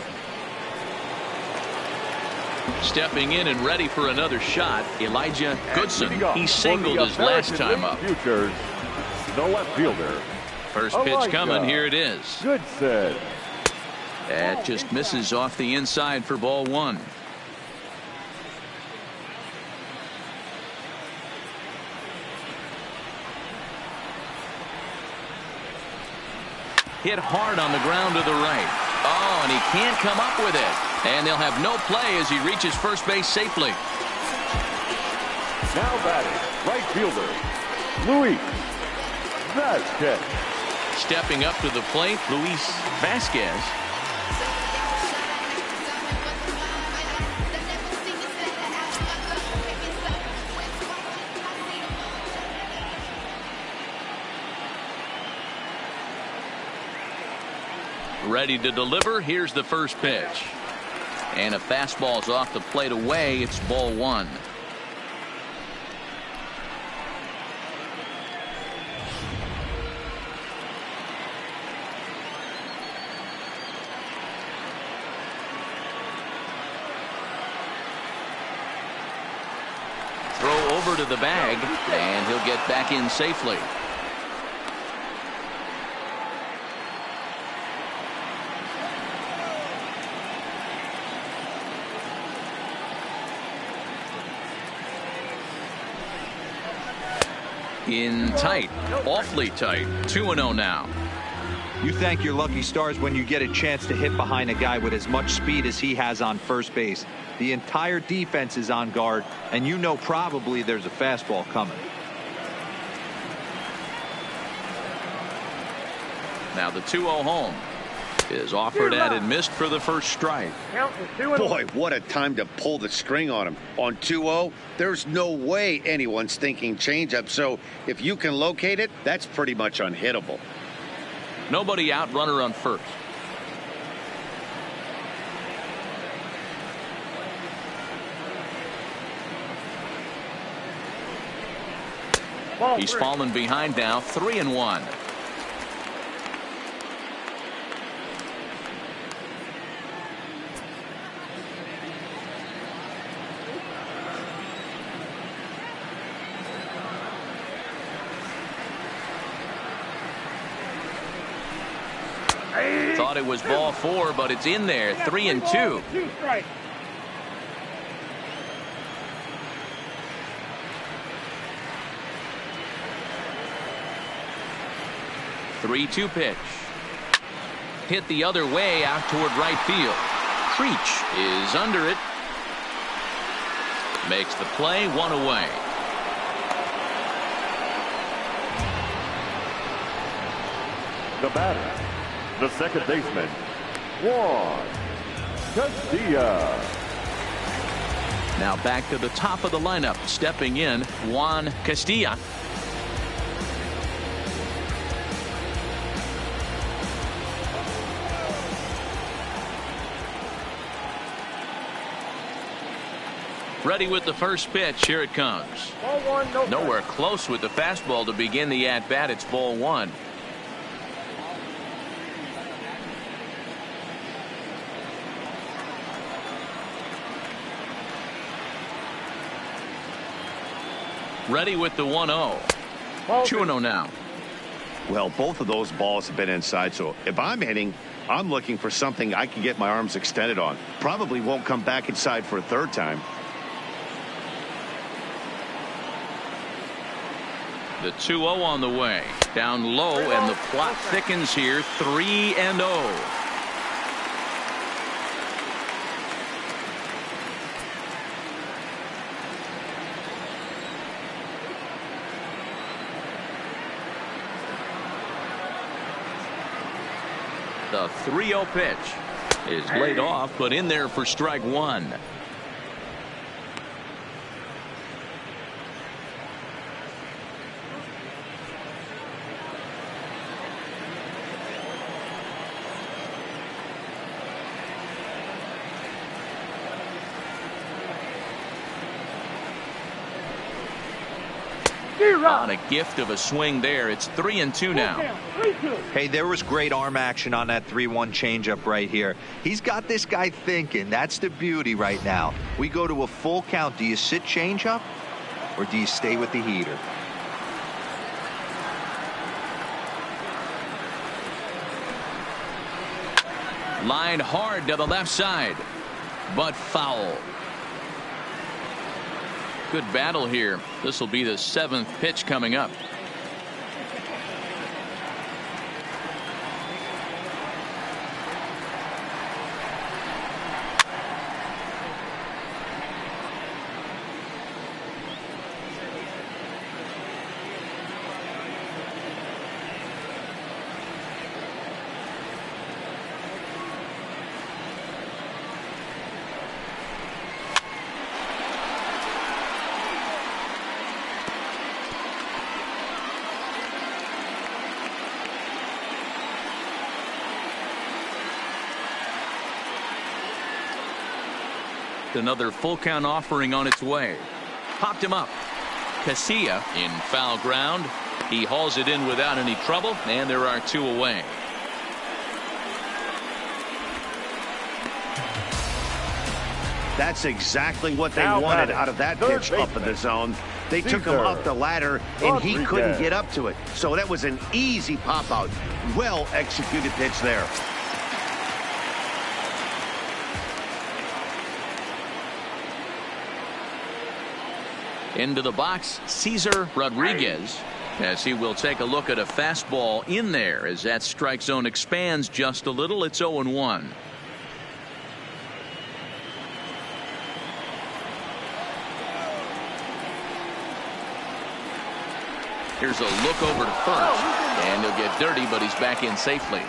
Stepping in and ready for another shot, Elijah Goodson. He singled his last time up. Futures, the left fielder. First pitch coming. Here it is. Goodson. That just misses off the inside for ball 1. Hit hard on the ground to the right. Oh, and he can't come up with it. And they'll have no play as he reaches first base safely. Now batting, right fielder, Luis Vasquez. Stepping up to the plate, Luis Vasquez. Ready to deliver. Here's the first pitch. And a fastball's off the plate away. It's ball 1. Throw over to the bag, and he'll get back in safely. In tight, awfully tight. 2-0 now. You thank your lucky stars when you get a chance to hit behind a guy with as much speed as he has on first base. The entire defense is on guard, and you know probably there's a fastball coming. Now the 2-0 home is offered at and missed for the first strike. Boy, what a time to pull the string on him. On 2-0, there's no way anyone's thinking changeup. So if you can locate it, that's pretty much unhittable. Nobody out, runner on first. He's fallen behind now, 3-1. Thought it was ball 4, but it's in there. 3-2. 3-2 pitch. Hit the other way out toward right field. Creech is under it. Makes the play, 1 away. The batter, the second baseman, Juan Castilla. Now back to the top of the lineup. Stepping in, Juan Castilla. Ready with the first pitch. Here it comes. Ball 1, no Nowhere close with the fastball to begin the at-bat. It's ball 1. Ready with the 1-0. 2-0 now. Well, both of those balls have been inside, so if I'm hitting, I'm looking for something I can get my arms extended on. Probably won't come back inside for a third time. The 2-0 on the way. Down low, and the plot thickens here. 3-0. The 3-0 pitch is laid off, but in there for strike one. On a gift of a swing there. It's 3-2 now. Hey, there was great arm action on that 3-1 changeup right here. He's got this guy thinking. That's the beauty right now. We go to a full count. Do you sit changeup or do you stay with the heater? Line hard to the left side, but foul. Good battle here. This will be the 7th pitch coming up. Another full count offering on its way. Popped him up. Casilla in foul ground. He hauls it in without any trouble, and there are 2 away. That's exactly what they wanted out of that pitch up in the zone. They took him up the ladder, and he couldn't get up to it. So that was an easy pop out. Well executed pitch there. Into the box, Cesar Rodriguez, as he will take a look at a fastball in there as that strike zone expands just a little. It's 0-1. Here's a look over to first, and he'll get dirty, but he's back in safely.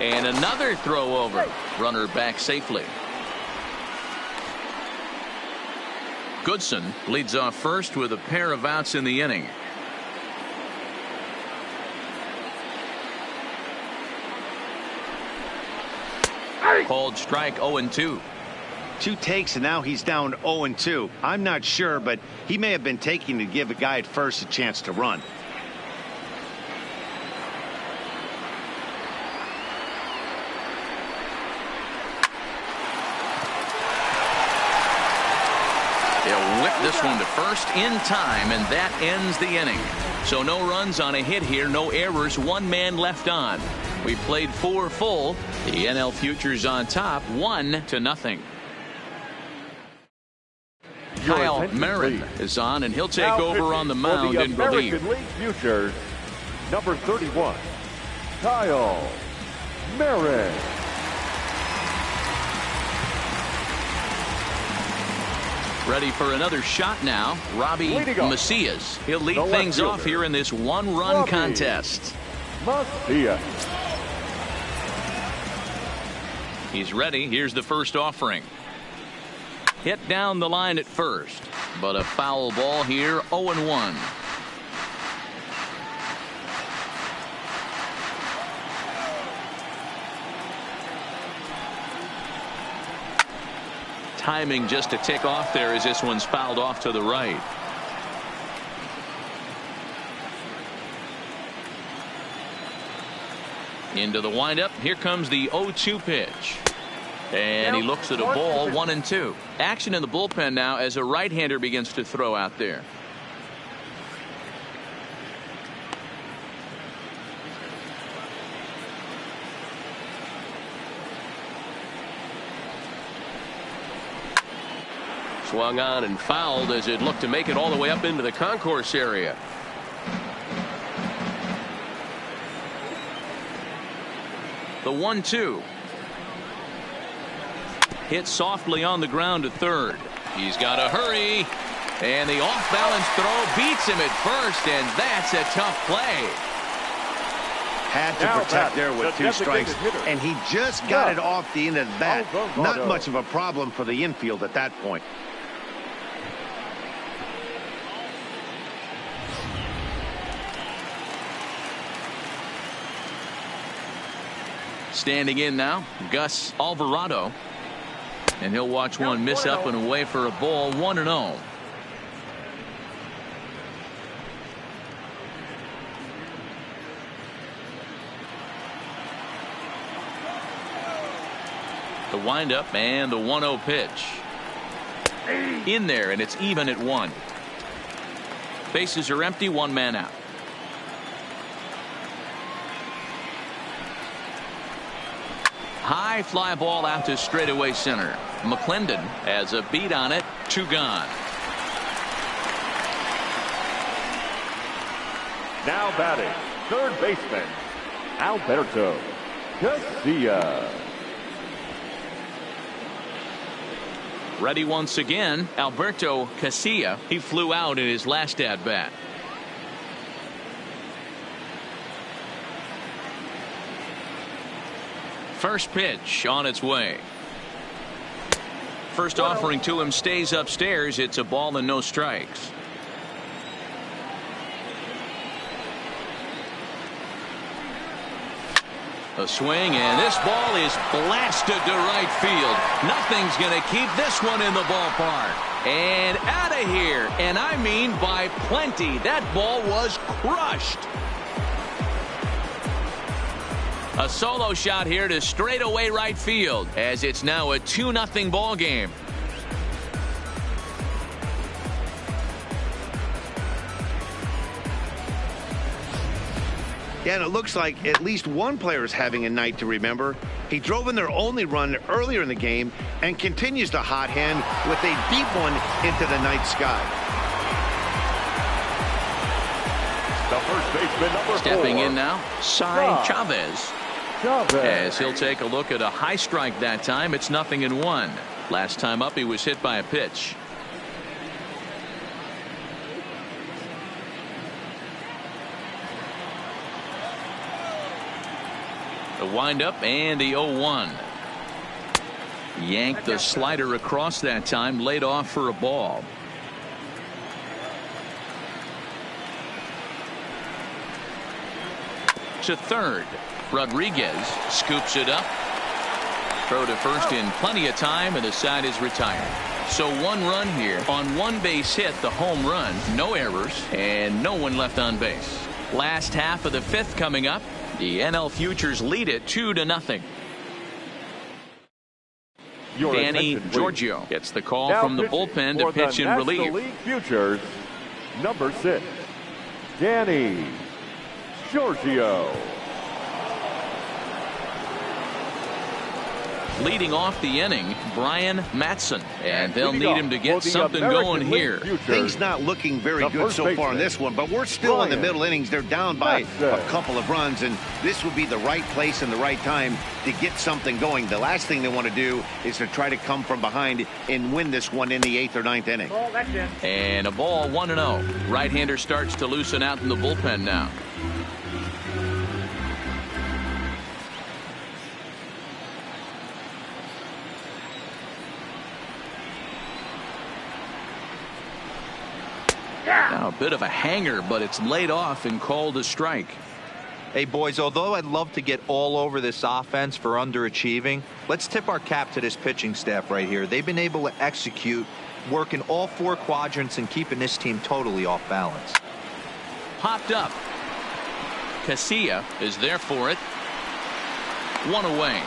And another throw over. Runner back safely. Goodson leads off first with a pair of outs in the inning. Called strike 0-2. 2 takes, and now he's down 0-2. I'm not sure, but he may have been taking to give a guy at first a chance to run. This one to first in time, and that ends the inning. So no runs on a hit here, no errors, 1 man left on. We played 4 full. The NL Futures on top, 1-0. Kyle Marin is on, and he'll take over on the mound in relief. American League Futures, number 31, Kyle Marin. Ready for another shot now. Robbie Macias. He'll lead things off here in this 1-run contest. Macias. He's ready. Here's the first offering. Hit down the line at first, but a foul ball here. 0-1. Timing just to tick off there as this one's fouled off to the right. Into the windup. Here comes the 0-2 pitch. And he looks at a ball. 1-2. Action in the bullpen now as a right-hander begins to throw out there. Swung on and fouled as it looked to make it all the way up into the concourse area. The 1-2. Hit softly on the ground to third. He's got to hurry. And the off-balance throw beats him at first, and that's a tough play. Had to protect there with 2 strikes, and he just got it off the end of the bat. Not much of a problem for the infield at that point. Standing in now, Gus Alvarado. And he'll watch one miss up and away for a ball. 1-0. The windup and the 1-0 pitch. In there, and it's even at 1. Bases are empty, 1 man out. High fly ball out to straightaway center. McClendon has a beat on it. 2 gone. Now batting, third baseman, Alberto Casilla. Ready once again, Alberto Casilla. He flew out in his last at bat. First pitch on its way. First offering to him stays upstairs. It's a ball and no strikes. A swing, and this ball is blasted to right field. Nothing's going to keep this one in the ballpark. And out of here, and I mean by plenty. That ball was crushed. A solo shot here to straightaway right field, as it's now a 2-0 ball game. Yeah, and it looks like at least one player is having a night to remember. He drove in their only run earlier in the game and continues to hot hand with a deep one into the night sky. The first baseman, number 4. Stepping in now, Cy Chavez. As he'll take a look at a high strike that time. It's 0-1. Last time up he was hit by a pitch. The windup and the 0-1. Yanked the slider across that time, laid off for a ball. To third. Rodriguez scoops it up. Throw to first in plenty of time, and the side is retired. So 1 run here on 1 base hit, the home run. No errors and no one left on base. Last half of the 5th coming up. The NL Futures lead it 2-0. Danny Giorgio gets the call now from the bullpen to pitch in relief. National League Futures, number 6, Danny Giorgio. Leading off the inning, Brian Matson, and they'll need him to get something going here. Things not looking very good so far in this one, but we're still in the middle innings. They're down by a couple of runs, and this would be the right place and the right time to get something going. The last thing they want to do is to try to come from behind and win this one in the 8th or 9th inning. And a ball, 1-0. Right-hander starts to loosen out in the bullpen now. Now a bit of a hanger, but it's laid off and called a strike. Hey, boys, although I'd love to get all over this offense for underachieving, let's tip our cap to this pitching staff right here. They've been able to execute, working all 4 quadrants and keeping this team totally off balance. Popped up. Casilla is there for it. 1 away.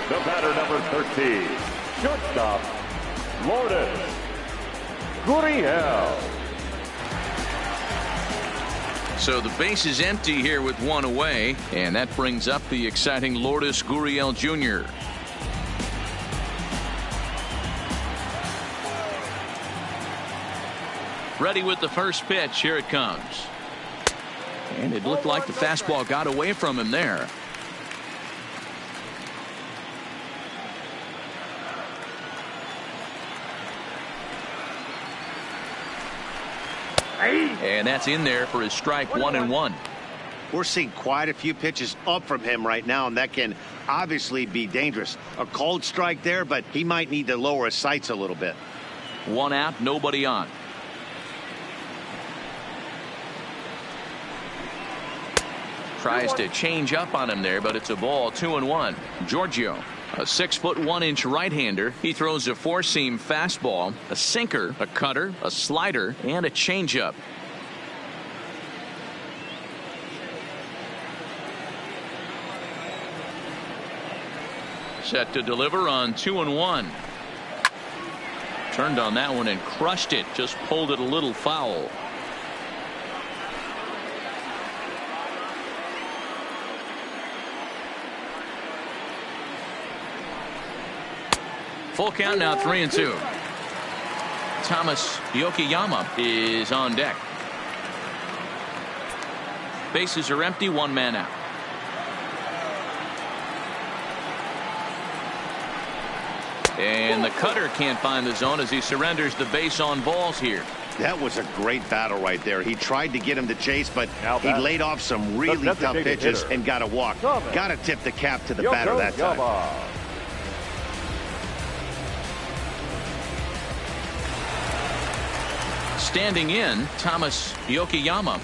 The batter, number 13, shortstop, Lourdes Gurriel. So the base is empty here with 1 away, and that brings up the exciting Lourdes Gurriel Jr. Ready with the first pitch. Here it comes. And it looked like the fastball got away from him there. And that's in there for his strike 1-1. We're seeing quite a few pitches up from him right now, and that can obviously be dangerous. A cold strike there, but he might need to lower his sights a little bit. 1 out, nobody on. Tries to change up on him there, but it's a ball. 2-1. Giorgio, a 6'1" right-hander. He throws a four-seam fastball, a sinker, a cutter, a slider, and a changeup. Set to deliver on 2-1. Turned on that one and crushed it. Just pulled it a little foul. Full count now, 3-2. Thomas Yokoyama is on deck. Bases are empty, 1 man out. And the cutter can't find the zone as he surrenders the base on balls here. That was a great battle right there. He tried to get him to chase, but he laid off some really tough pitches and got a walk. Got to tip the cap to the batter that time. Standing in, Thomas Yokoyama.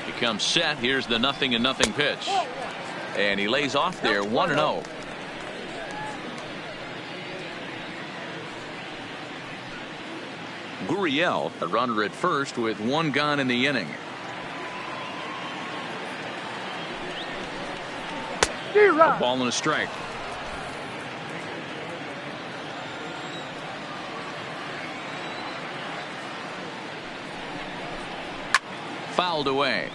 He comes set. Here's the 0-0 pitch. And he lays off there, 1-0. Gurriel, a runner at first with 1 gone in the inning. A ball and a strike. Fouled away.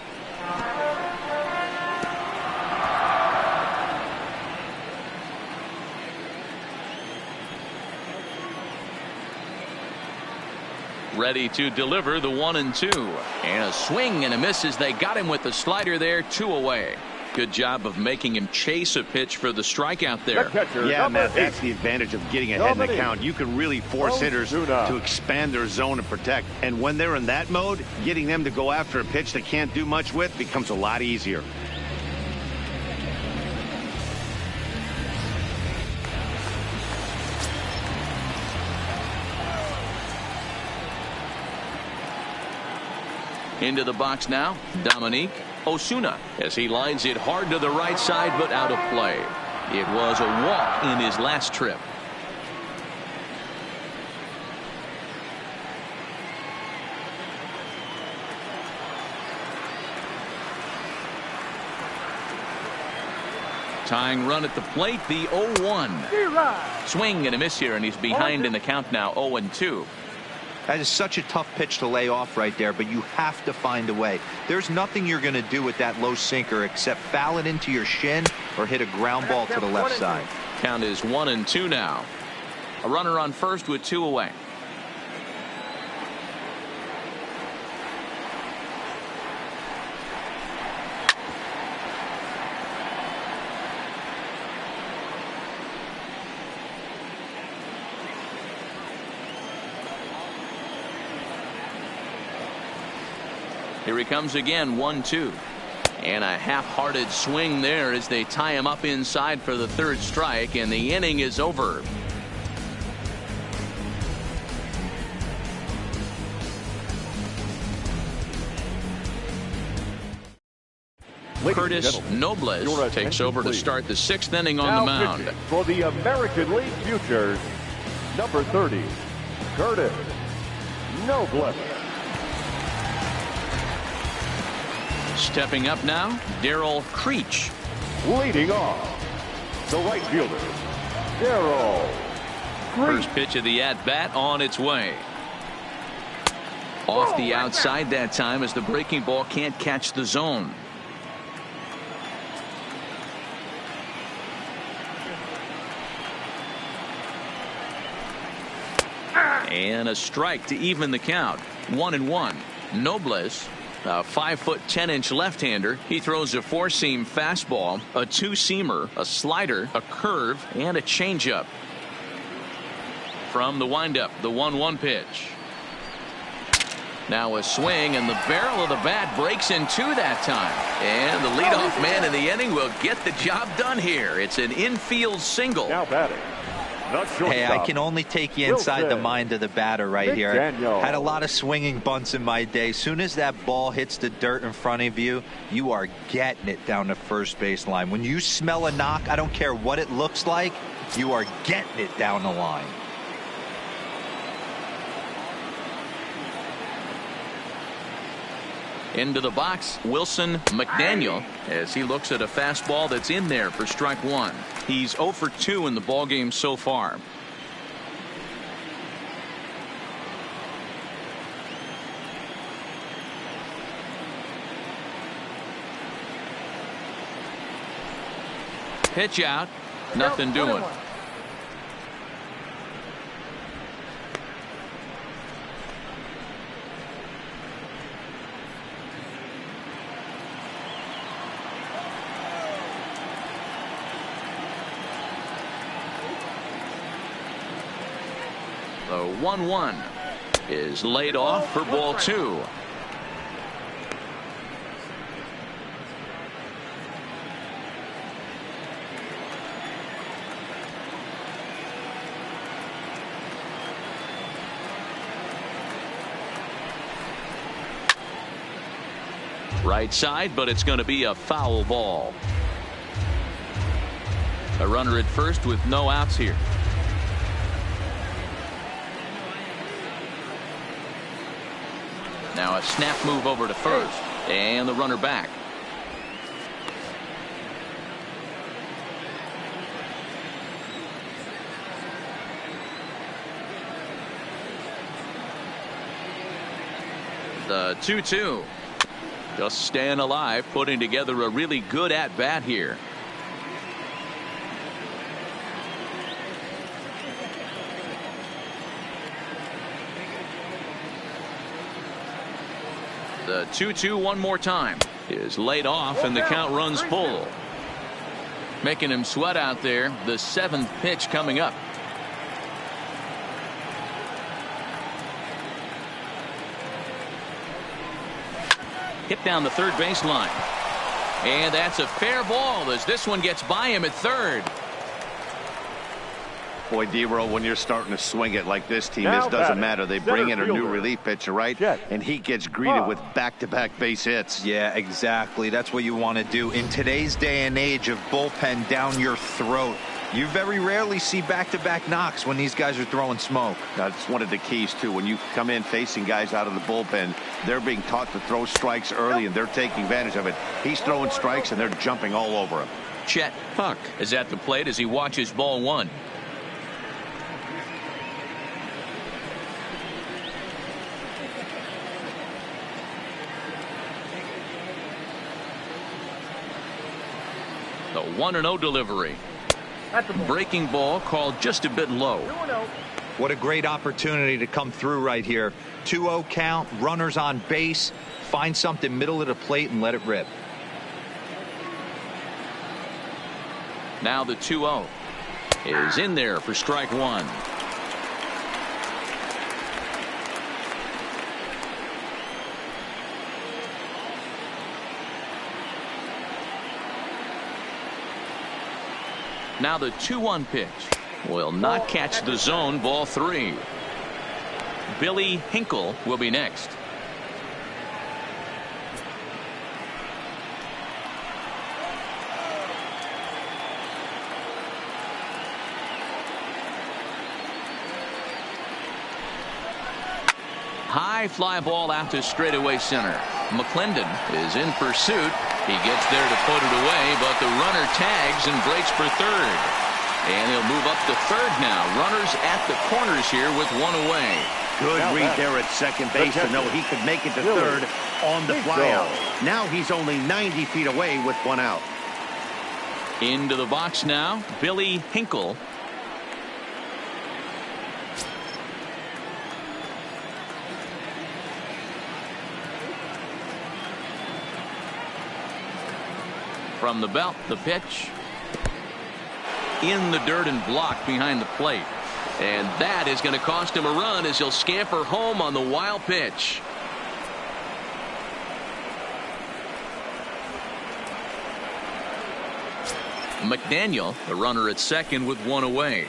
Ready to deliver the 1-2. And a swing and a miss as they got him with the slider there. 2 away. Good job of making him chase a pitch for the strikeout there. Yeah, Matt, that's the advantage of getting ahead in the count. You can really force hitters to expand their zone and protect. And when they're in that mode, getting them to go after a pitch they can't do much with becomes a lot easier. Into the box now, Dominique Osuna, as he lines it hard to the right side, but out of play. It was a walk in his last trip. Tying run at the plate, the 0-1. Swing and a miss here, and he's behind in the count now, 0-2. That is such a tough pitch to lay off right there, but you have to find a way. There's nothing you're going to do with that low sinker except foul it into your shin or hit a ground ball to the left side. Count is 1-2 now. A runner on first with 2 away. Here he comes again, 1-2. And a half-hearted swing there as they tie him up inside for the 3rd strike, and the inning is over. Curtis Nobles takes over to start the 6th inning on the mound. For the American League Futures, number 30, Curtis Nobles. Stepping up now, Darryl Creech. Leading off, the right fielder, Darryl Creech. First pitch of the at-bat on its way. Off the outside that time as the breaking ball can't catch the zone. And a strike to even the count. 1-1. Nobles, a 5'10" left-hander. He throws a four-seam fastball, a two-seamer, a slider, a curve, and a changeup. From the windup, the 1-1 pitch. Now a swing, and the barrel of the bat breaks in two that time. And the leadoff man in the inning will get the job done here. It's an infield single. Now batting. Hey, I can only take you inside the mind of the batter right here. Had a lot of swinging bunts in my day. Soon as that ball hits the dirt in front of you, you are getting it down the first base line. When you smell a knock, I don't care what it looks like, you are getting it down the line. Into the box, Wilson McDaniel, as he looks at a fastball that's in there for strike one. He's 0 for 2 in the ballgame so far. Pitch out, nothing doing. The 1-1 is laid off for ball two. Right side, but it's going to be a foul ball. A runner at first with no outs here. Now a snap move over to first, and the runner back. The 2-2. Just staying alive, putting together a really good at-bat here. The 2-2 one more time is laid off, and the count runs full. Making him sweat out there. The 7th pitch coming up. Hit down the third baseline. And that's a fair ball as this one gets by him at third. Boy, D-Roll, when you're starting to swing it like this team is, doesn't matter. They bring in a new relief pitcher, right? And he gets greeted with back-to-back base hits. Yeah, exactly. That's what you want to do. In today's day and age of bullpen down your throat, you very rarely see back-to-back knocks when these guys are throwing smoke. That's one of the keys, too. When you come in facing guys out of the bullpen, they're being taught to throw strikes early, and they're taking advantage of it. He's throwing strikes, and they're jumping all over him. Chet Puck is at the plate as he watches ball one. The 1-0 delivery. Breaking ball called just a bit low. What a great opportunity to come through right here. 2-0 count, runners on base. Find something middle of the plate and let it rip. Now the 2-0 is in there for strike one. Now the 2-1 pitch will not catch the zone. Ball three. Billy Hinkle will be next. High fly ball out to straightaway center. McClendon is in pursuit. He gets there to put it away, but the runner tags and breaks for third. And he'll move up to third now. Runners at the corners here with one away. Good read there at second base to know he could make it to third on the flyout. Now he's only 90 feet away with one out. Into the box now, Billy Hinkle. From the belt, the pitch. In the dirt and blocked behind the plate. And that is going to cost him a run as he'll scamper home on the wild pitch. McDaniel, the runner at second with one away.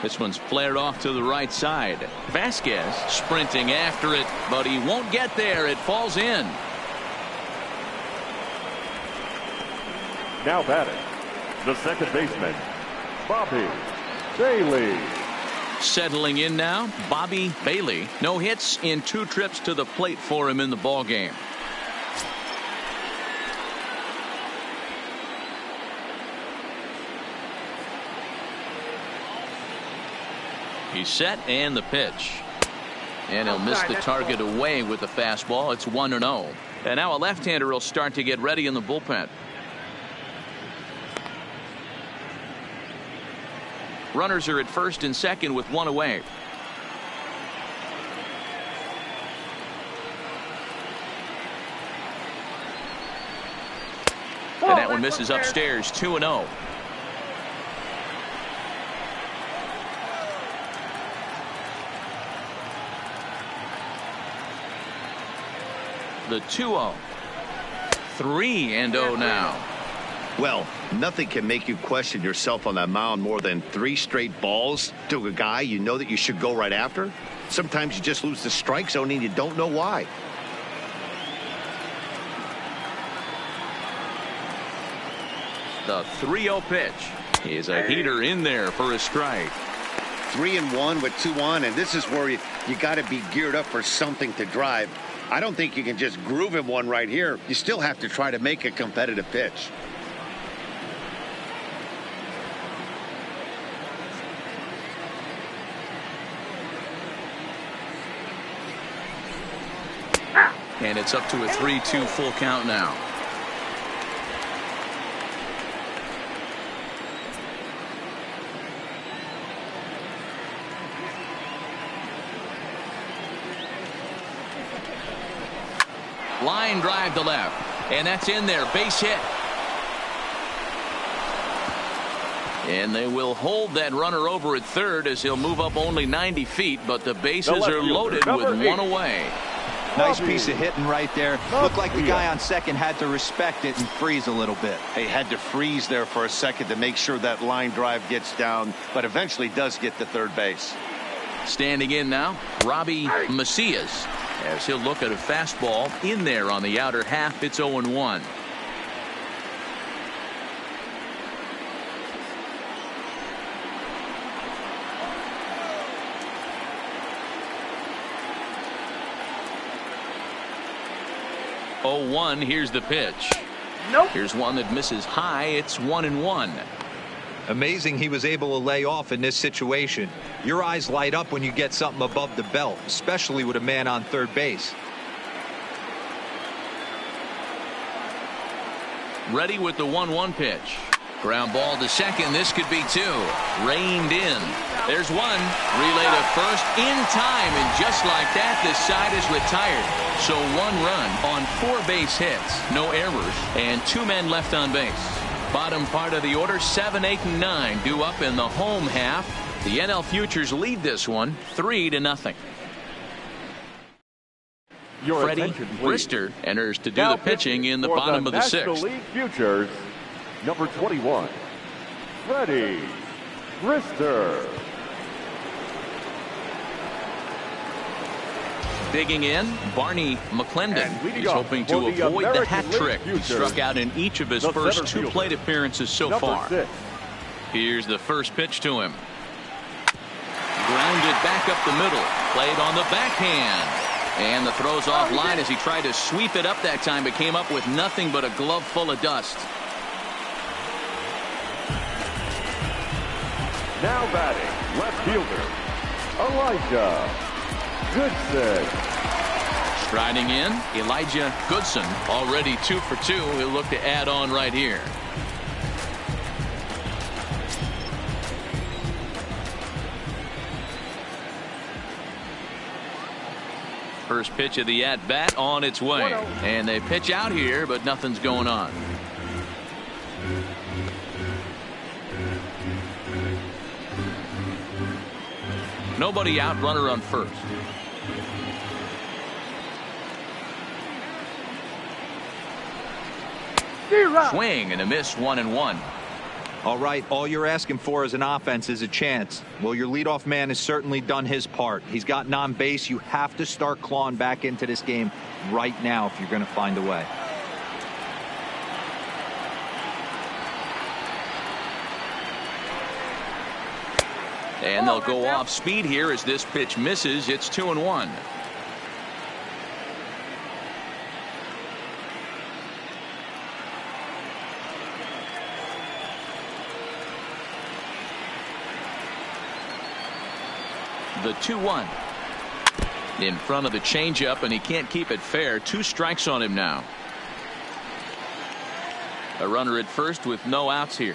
This one's flared off to the right side. Vasquez sprinting after it, but he won't get there. It falls in. Now batting, the second baseman, Bobby Bailey. Settling in now, Bobby Bailey. No hits in 2 trips to the plate for him in the ball game. He's set and the pitch. And he'll miss the target away with the fastball. It's 1-0. And now a left-hander will start to get ready in the bullpen. Runners are at first and second with one away. And that one misses upstairs. 2-0. The 2-0. 3-0 now. Well, nothing can make you question yourself on that mound more than 3 straight balls to a guy you know that you should go right after. Sometimes you just lose the strike zone and you don't know why. The 3-0 pitch is a heater in there for a strike. 3-1 with 2 on, and this is where you got to be geared up for something to drive. I don't think you can just groove him one right here. You still have to try to make a competitive pitch. And it's up to a 3-2 full count now. Line drive to left, and that's in there. Base hit. And they will hold that runner over at third as he'll move up only 90 feet, but the bases are loaded with 1 away. Nice piece of hitting right there. Looked like the guy on second had to respect it and freeze a little bit. He had to freeze there for a second to make sure that line drive gets down, but eventually does get to third base. Standing in now, Robbie Macias, as he'll look at a fastball in there on the outer half. It's 0-1. Here's the pitch. Nope. Here's one that misses high. It's 1-1. Amazing he was able to lay off in this situation. Your eyes light up when you get something above the belt, especially with a man on third base. Ready with the 1-1 pitch. Ground ball to second. This could be 2. Reined in. There's 1. Relay to first in time, and just like that, this side is retired. So 1 run on 4 base hits, no errors, and 2 men left on base. Bottom part of the order, 7, 8, and 9 due up in the home half. The NL Futures lead this one 3-0. Freddie Brister enters to do the pitching in the bottom of the 6th. National League Futures, number 21, Freddie Brister. Digging in, Barney McClendon. He's hoping to avoid the hat trick. He struck out in each of his first 2 plate appearances so far. Here's the first pitch to him. Grounded back up the middle. Played on the backhand. And the throw's off line as he tried to sweep it up that time, but came up with nothing but a glove full of dust. Now batting, left fielder, Elijah Goodson. Striding in, Elijah Goodson, already 2 for 2. He'll look to add on right here. first pitch of the at-bat on its way. And they pitch out here, but nothing's going on. Nobody out, runner on first. Swing and a miss, 1-1. All right, all you're asking for as an offense is a chance. Well, your leadoff man has certainly done his part. He's gotten on base. You have to start clawing back into this game right now if you're going to find a way. And they'll go off speed here as this pitch misses. It's 2-1. The 2-1 in front of the changeup, and he can't keep it fair. 2 strikes on him now. A runner at first with no outs here.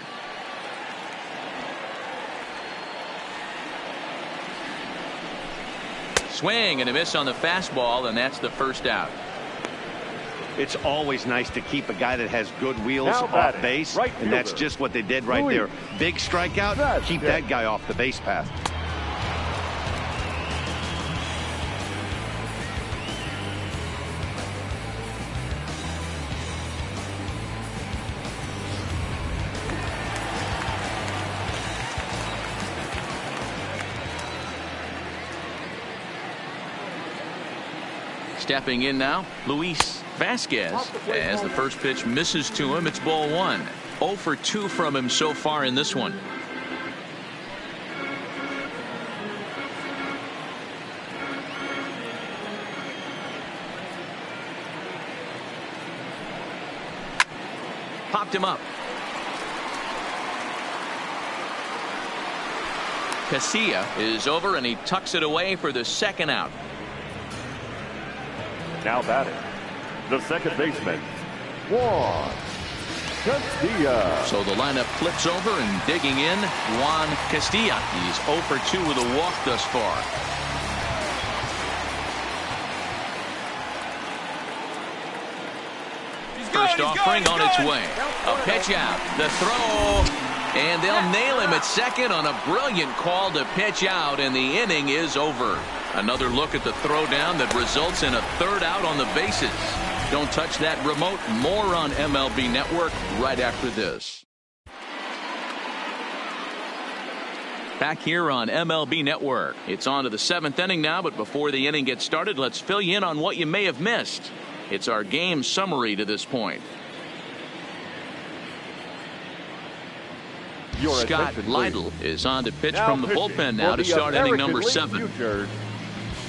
Swing and a miss on the fastball, and that's the first out. It's always nice to keep a guy that has good wheels off base, and that's just what they did right there. Big strikeout, keep that guy off the base path. Stepping in now, Luis Vasquez, as the first pitch misses to him. It's ball 1. 0 for 2 from him so far in this one. Popped him up. Casilla is over, and he tucks it away for the second out. Now batting, the second baseman, Juan Castilla. So the lineup flips over, and digging in, Juan Castilla. He's 0 for 2 with a walk thus far. First offering on its way. A pitch out. The throw. And they'll nail him at second on a brilliant call to pitch out, and the inning is over. Another look at the throwdown that results in a third out on the bases. Don't touch that remote. More on MLB Network right after this. Back here on MLB Network. It's on to the 7th inning now, but before the inning gets started, let's fill you in on what you may have missed. It's our game summary to this point. Scott Lytle is on to pitch from the bullpen now to start inning number 7.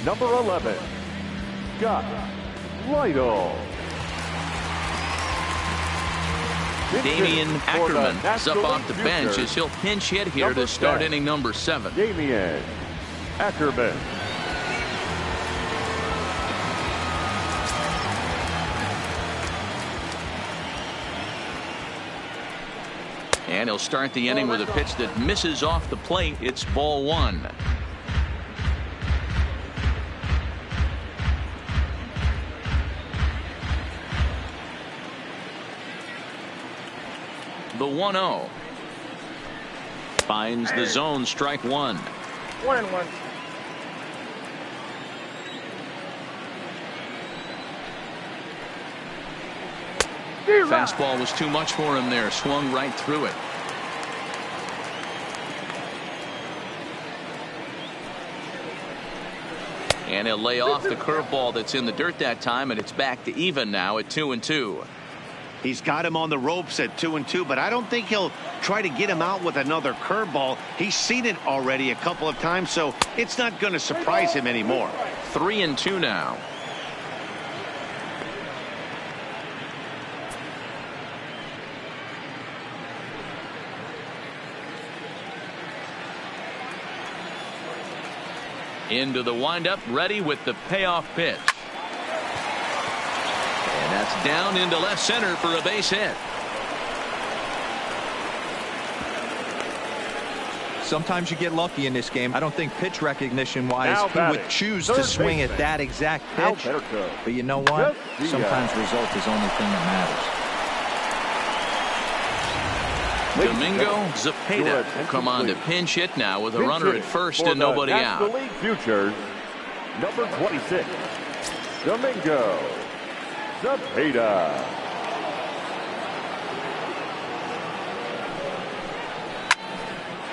Number 11, Scott Lytle. Damian Ackerman is up off the bench as he'll pinch hit here to start inning number 7. Damian Ackerman. And he'll start the inning with a pitch that misses off the plate. It's ball 1. The 1-0 finds the zone, strike 1. 1-1. Fastball was too much for him there. Swung right through it. And he'll lay off the curveball that's in the dirt that time, and it's back to even now at 2-2. He's got him on the ropes at 2-2, but I don't think he'll try to get him out with another curveball. He's seen it already a couple of times, so it's not going to surprise him anymore. 3-2 now. Into the windup, ready with the payoff pitch. And that's down into left center for a base hit. sometimes you get lucky in this game. I don't think pitch recognition-wise he would choose to swing at that exact pitch. But you know what? Sometimes result is the only thing that matters. Domingo Zepeda will come on to pinch hit now with a runner at first and nobody out. National League Futures, number 26, Domingo Zepeda.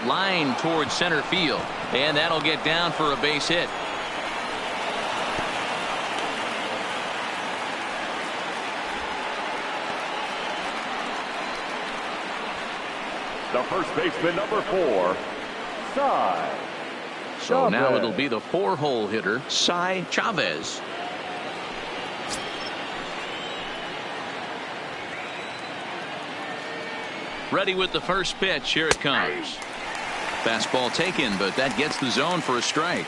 Line towards center field, and that'll get down for a base hit. The first baseman, number 4, Cy. So now it'll be the 4-hole hitter, Cy Chavez. Ready with the first pitch. Here it comes. Fastball taken, but that gets the zone for a strike.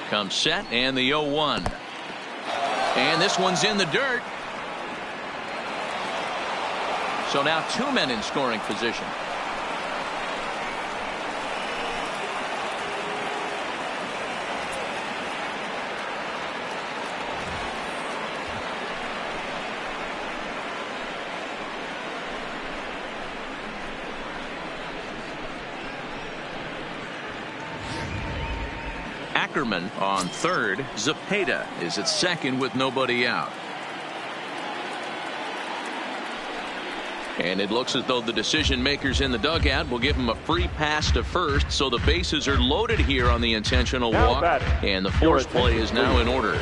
Comes set, and the 0-1. And this one's in the dirt. So now 2 men in scoring position. Ackerman on third. Zepeda is at second with nobody out. And it looks as though the decision makers in the dugout will give him a free pass to first, so the bases are loaded here on the intentional walk, and the force play is now in order.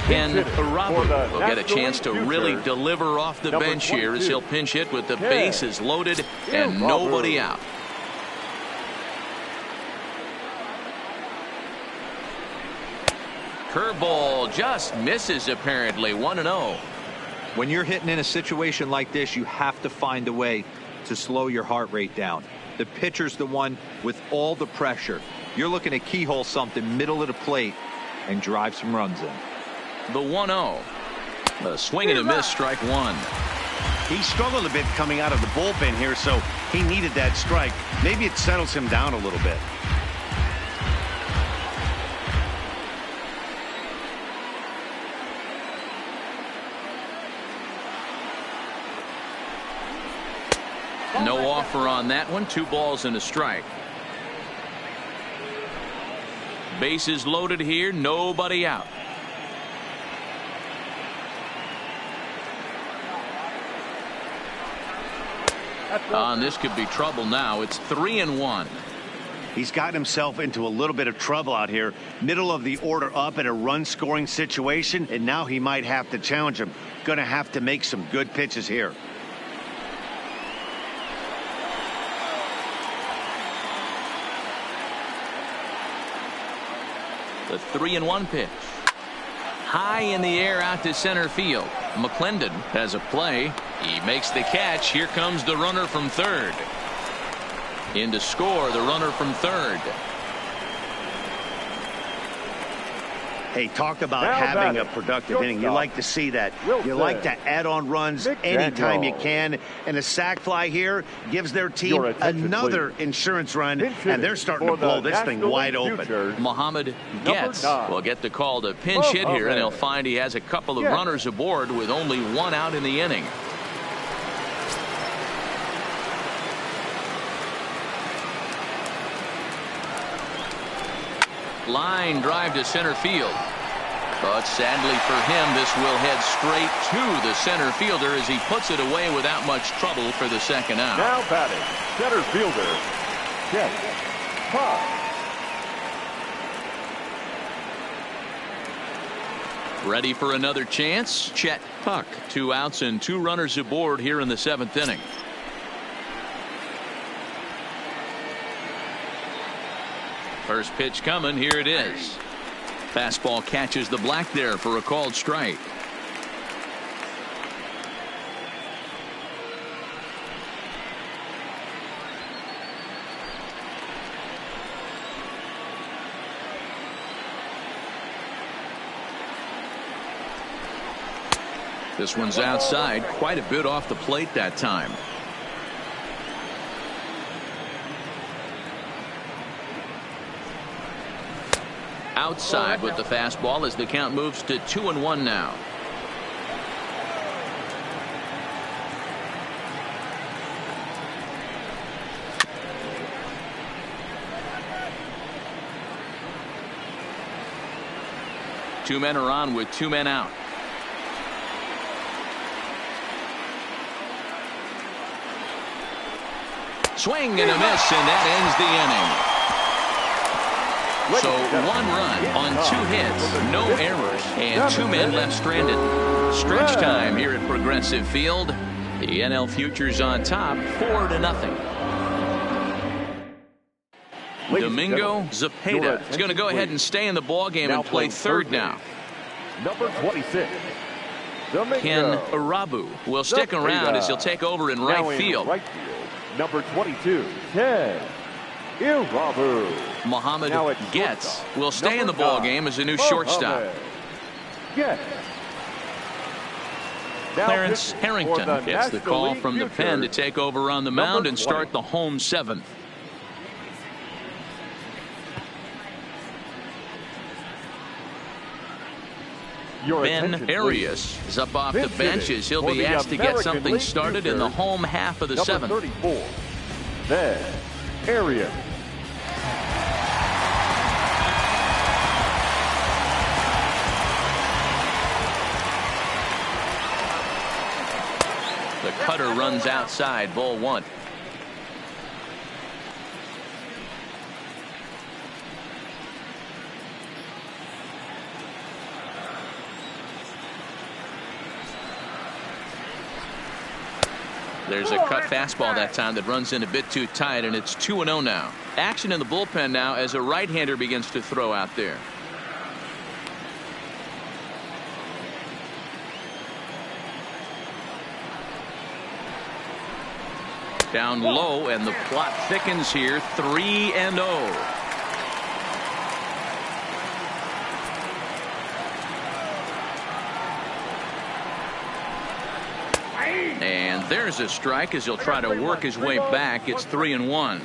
Ken Arabu will get a chance to really deliver off the bench here as he'll pinch hit with the bases loaded and nobody out. Curveball just misses apparently. 1-0. When you're hitting in a situation like this, you have to find a way to slow your heart rate down. The pitcher's the one with all the pressure. You're looking to keyhole something middle of the plate and drive some runs in. The 1-0. A swing and a miss, strike one. He struggled a bit coming out of the bullpen here, so he needed that strike. Maybe it settles him down a little bit. No offer on that one. 2 balls and a strike. Bases loaded here. Nobody out. This could be trouble now. It's 3-1. He's gotten himself into a little bit of trouble out here. Middle of the order up in a run scoring situation, and now he might have to challenge him. Going to have to make some good pitches here. The 3-1 pitch. High in the air out to center field. McClendon has a play. He makes the catch. Here comes the runner from third. In to score, the runner from third. Hey, talk about having a productive inning. You like to see that. You like to add on runs anytime you can. And a sac fly here gives their team another insurance run, and they're starting to blow this thing wide open. Mohammed Getz will get the call to pinch hit here, and he'll find he has a couple of runners aboard with only 1 out in the inning. Line drive to center field. But sadly for him, this will head straight to the center fielder as he puts it away without much trouble for the second out. Now batting, center fielder, Chet Puck. Ready for another chance? Chet Puck. 2 outs and 2 runners aboard here in the 7th inning. First pitch coming. Here it is. Fastball catches the black there for a called strike. This one's outside, quite a bit off the plate that time. Outside with the fastball as the count moves to 2-1 now. Two men are on with two men out. Swing and a miss, and that ends the inning. So 1 run on 2 hits, no errors, and 2 men left stranded. Stretch time here at Progressive Field. The NL Futures on top, 4-0. Domingo Zepeda is going to go ahead and stay in the ball game and play third now. Number 26. Domingo. Ken Arabu will stick around as he'll take over in right field. Number 22, Ken Arabu. Mohammed Getz will stay in the ball game as a new shortstop. Clarence Harrington gets the call from the pen to take over on the mound and start the home 7th. Ben Arias is up off the bench as he'll be asked to get something started in the home half of the 7th. 34, Ben Arias. The cutter runs outside, ball 1. There's a cut fastball that time that runs in a bit too tight, and it's 2-0 now. Action in the bullpen now as a right-hander begins to throw out there. Down low, and the plot thickens here. 3-0. And there's a strike as he'll try to work his way back. It's 3-1.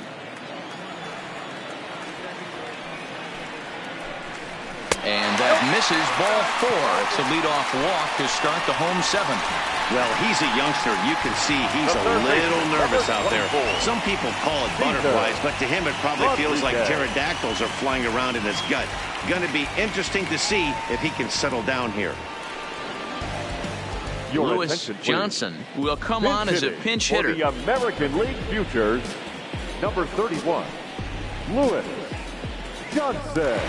And that misses, ball 4. It's a leadoff walk to start the home 7th. Well, he's a youngster. You can see he's a little nervous out there. Some people call it butterflies, but to him it probably feels like pterodactyls are flying around in his gut. Going to be interesting to see if he can settle down here. Lewis Johnson will come on as a pinch hitter. For the American League Futures, number 31, Lewis Johnson.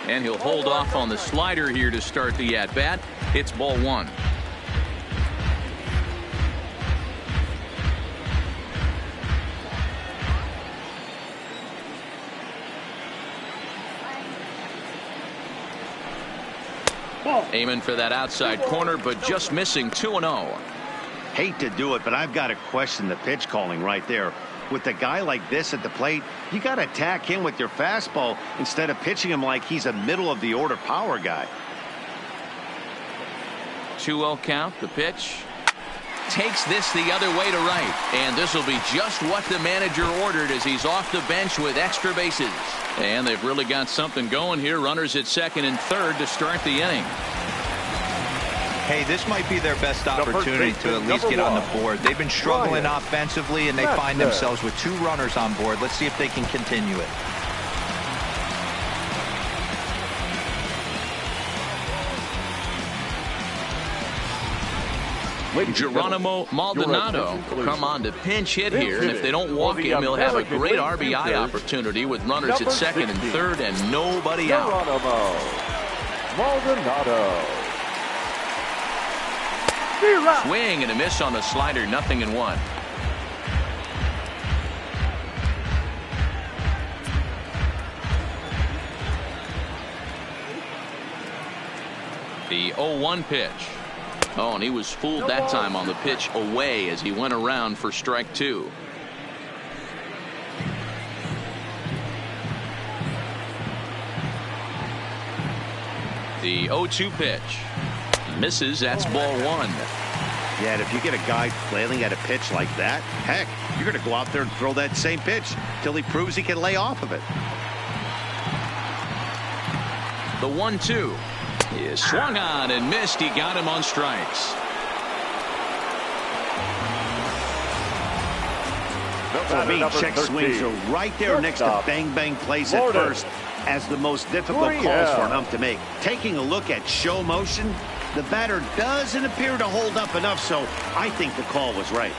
And he'll hold off on the slider here to start the at-bat. It's ball 1. Aiming for that outside corner, but just missing. 2-0. Hate to do it, but I've got to question the pitch calling right there. With a guy like this at the plate, you got to attack him with your fastball instead of pitching him like he's a middle of the order power guy. 2-0 count. The pitch takes this the other way to right, and this will be just what the manager ordered as he's off the bench with extra bases. And they've really got something going here. Runners at second and third to start the inning. Hey, this might be their best opportunity to at least get on the board. They've been struggling offensively, and they find themselves with 2 runners on board. Let's see if they can continue it. Geronimo Maldonado will come on to pinch hit here, and if they don't walk him, he'll have a great RBI opportunity with runners at second and third and nobody out. Maldonado. Swing and a miss on the slider, 0-1. The 0-1 pitch. Oh, and he was fooled that time on the pitch away as he went around for strike 2. The 0-2 pitch. Misses. That's ball one. Yeah, and if you get a guy flailing at a pitch like that, heck, you're going to go out there and throw that same pitch till he proves he can lay off of it. The 1-2 is swung on and missed. He got him on strikes. For me, check 13. swings are right there next to bang bang plays at first as the most difficult calls for an ump to make. Taking a look at show motion, the batter doesn't appear to hold up enough, so I think the call was right.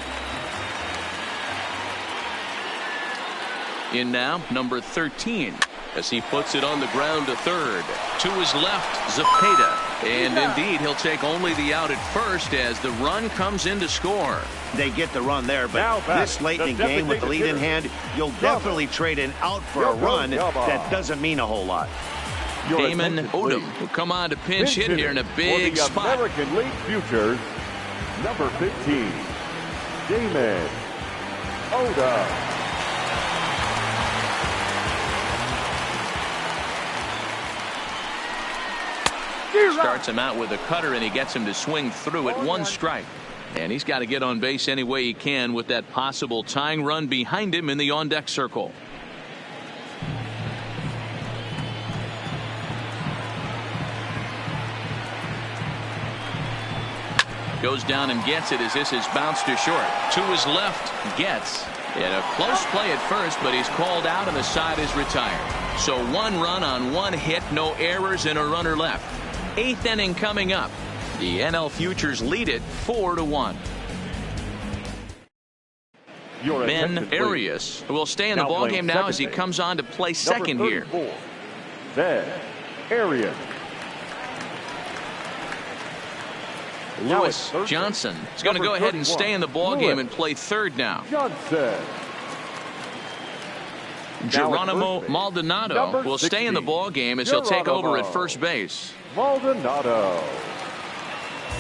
In now, number 13, as he puts it on the ground to third. To his left, Zepeda. And indeed, he'll take only the out at first as the run comes in to score. They get the run there, but this late in the game with the lead in hand, you'll definitely trade an out for a run. That doesn't mean a whole lot. Damon Odom will come on to pinch hit here in a big spot. American League Futures, number 15, Damon Odom. Starts him out with a cutter, and he gets him to swing through at one strike. And he's got to get on base any way he can with that possible tying run behind him in the on-deck circle. Goes down and gets it as this is bounced to short. To his left, gets. And a close play at first, but he's called out and the side is retired. So one run on one hit, no errors, and a runner left. 8th inning coming up. The NL Futures lead it 4-1. Ben Arias will stay in the ballgame now as he comes on to play second here. Ben Arias. Lewis Johnson is going to go ahead and stay in the ballgame and play third now. Johnson. Geronimo Maldonado will stay in the ballgame as he'll take over at first base. Maldonado.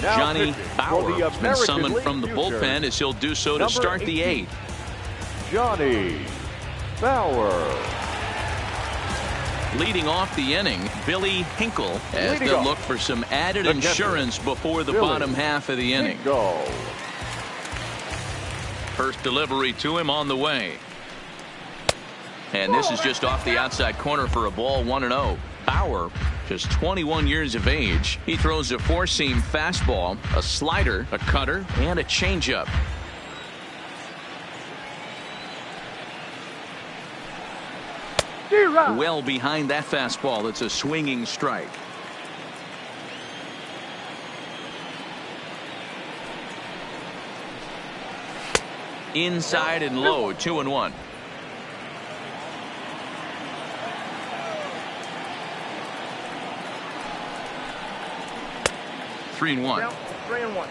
Johnny Bauer has been summoned from the bullpen as he'll do so to start the 8th. Johnny Bauer. Leading off the inning, Billy Hinkle as they look for some added insurance before the bottom half of the inning. First delivery to him on the way. And this is just off the outside corner for a ball, 1-0. Bauer, just 21 years of age. He throws a four-seam fastball, a slider, a cutter, and a changeup. Well behind that fastball. It's a swinging strike. Inside and low, 2-1.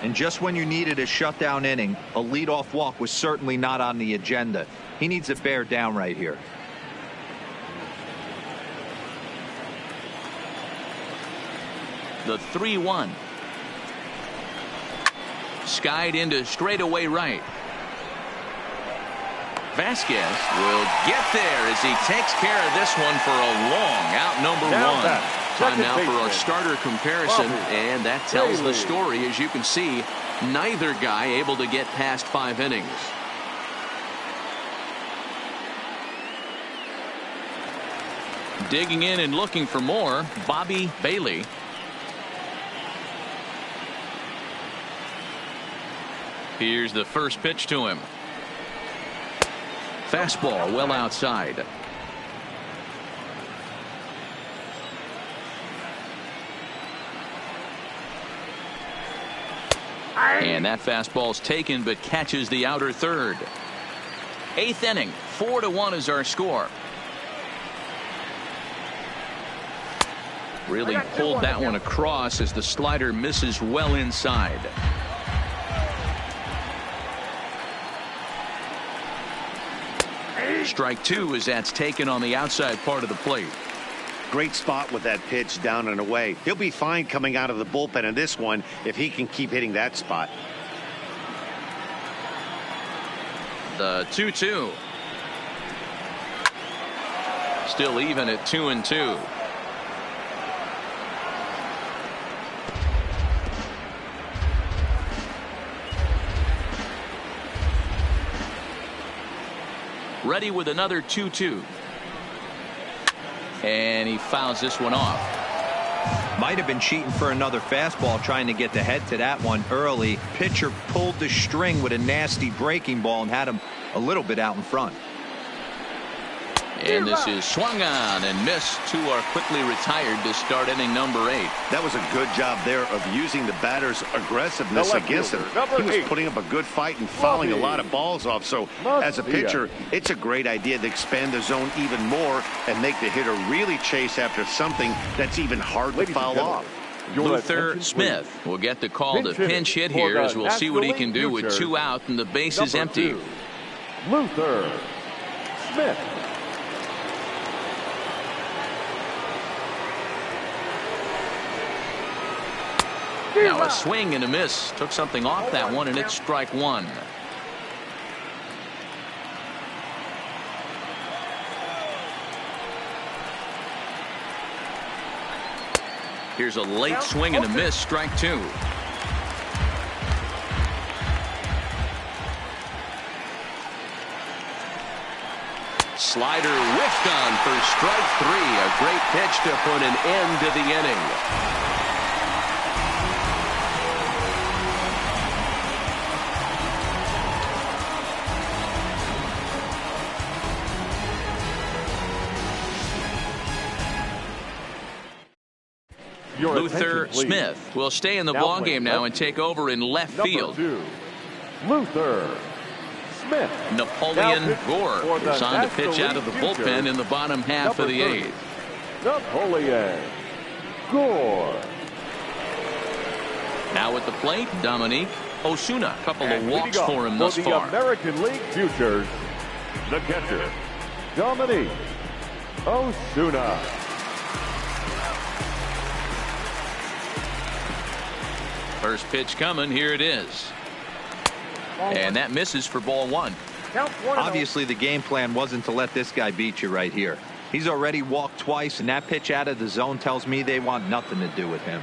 And just when you needed a shutdown inning, a leadoff walk was certainly not on the agenda. He needs to bear down right here. The 3-1. Skied into straightaway right. Vasquez will get there as he takes care of this one for a long out, number one. Time now for our starter comparison, and that tells the story. As you can see, neither guy able to get past 5 innings. Digging in and looking for more, Bobby Bailey. Here's the first pitch to him. Fastball well outside. And that fastball's taken but catches the outer third. 8th inning, 4-1 is our score. Really pulled that one across as the slider misses well inside. Strike 2 as that's taken on the outside part of the plate. Great spot with that pitch down and away. He'll be fine coming out of the bullpen in this one if he can keep hitting that spot. The 2-2. Still even at 2-2. Ready with another 2-2. And he fouls this one off. Might have been cheating for another fastball, trying to get the head to that one early. Pitcher pulled the string with a nasty breaking ball and had him a little bit out in front. And this is swung on and missed. Two are quickly retired to start inning number 8. That was a good job there of using the batter's aggressiveness against him. He was putting up a good fight and fouling a lot of balls off. So as a pitcher, it's a great idea to expand the zone even more and make the hitter really chase after something that's even hard to foul off. Luther Smith will get the call to pinch hit here, as we'll see what he can do with 2 out and the base is empty. Luther Smith. Now a swing and a miss. Took something off that one, and it's strike 1. Here's a late swing and a miss. Strike 2. Slider whiffed on for strike 3. A great pitch to put an end to the inning. Luther Smith will stay in the ball game now and take over in left field. Luther Smith. Napoleon Gore is on to pitch out of the bullpen in the bottom half of the 8th. Napoleon Gore. Now at the plate, Dominique Osuna. A couple of walks for him thus far. American League Futures, the catcher, Dominique Osuna. First pitch coming. Here it is. And that misses for ball 1. Obviously, the game plan wasn't to let this guy beat you right here. He's already walked twice, and that pitch out of the zone tells me they want nothing to do with him.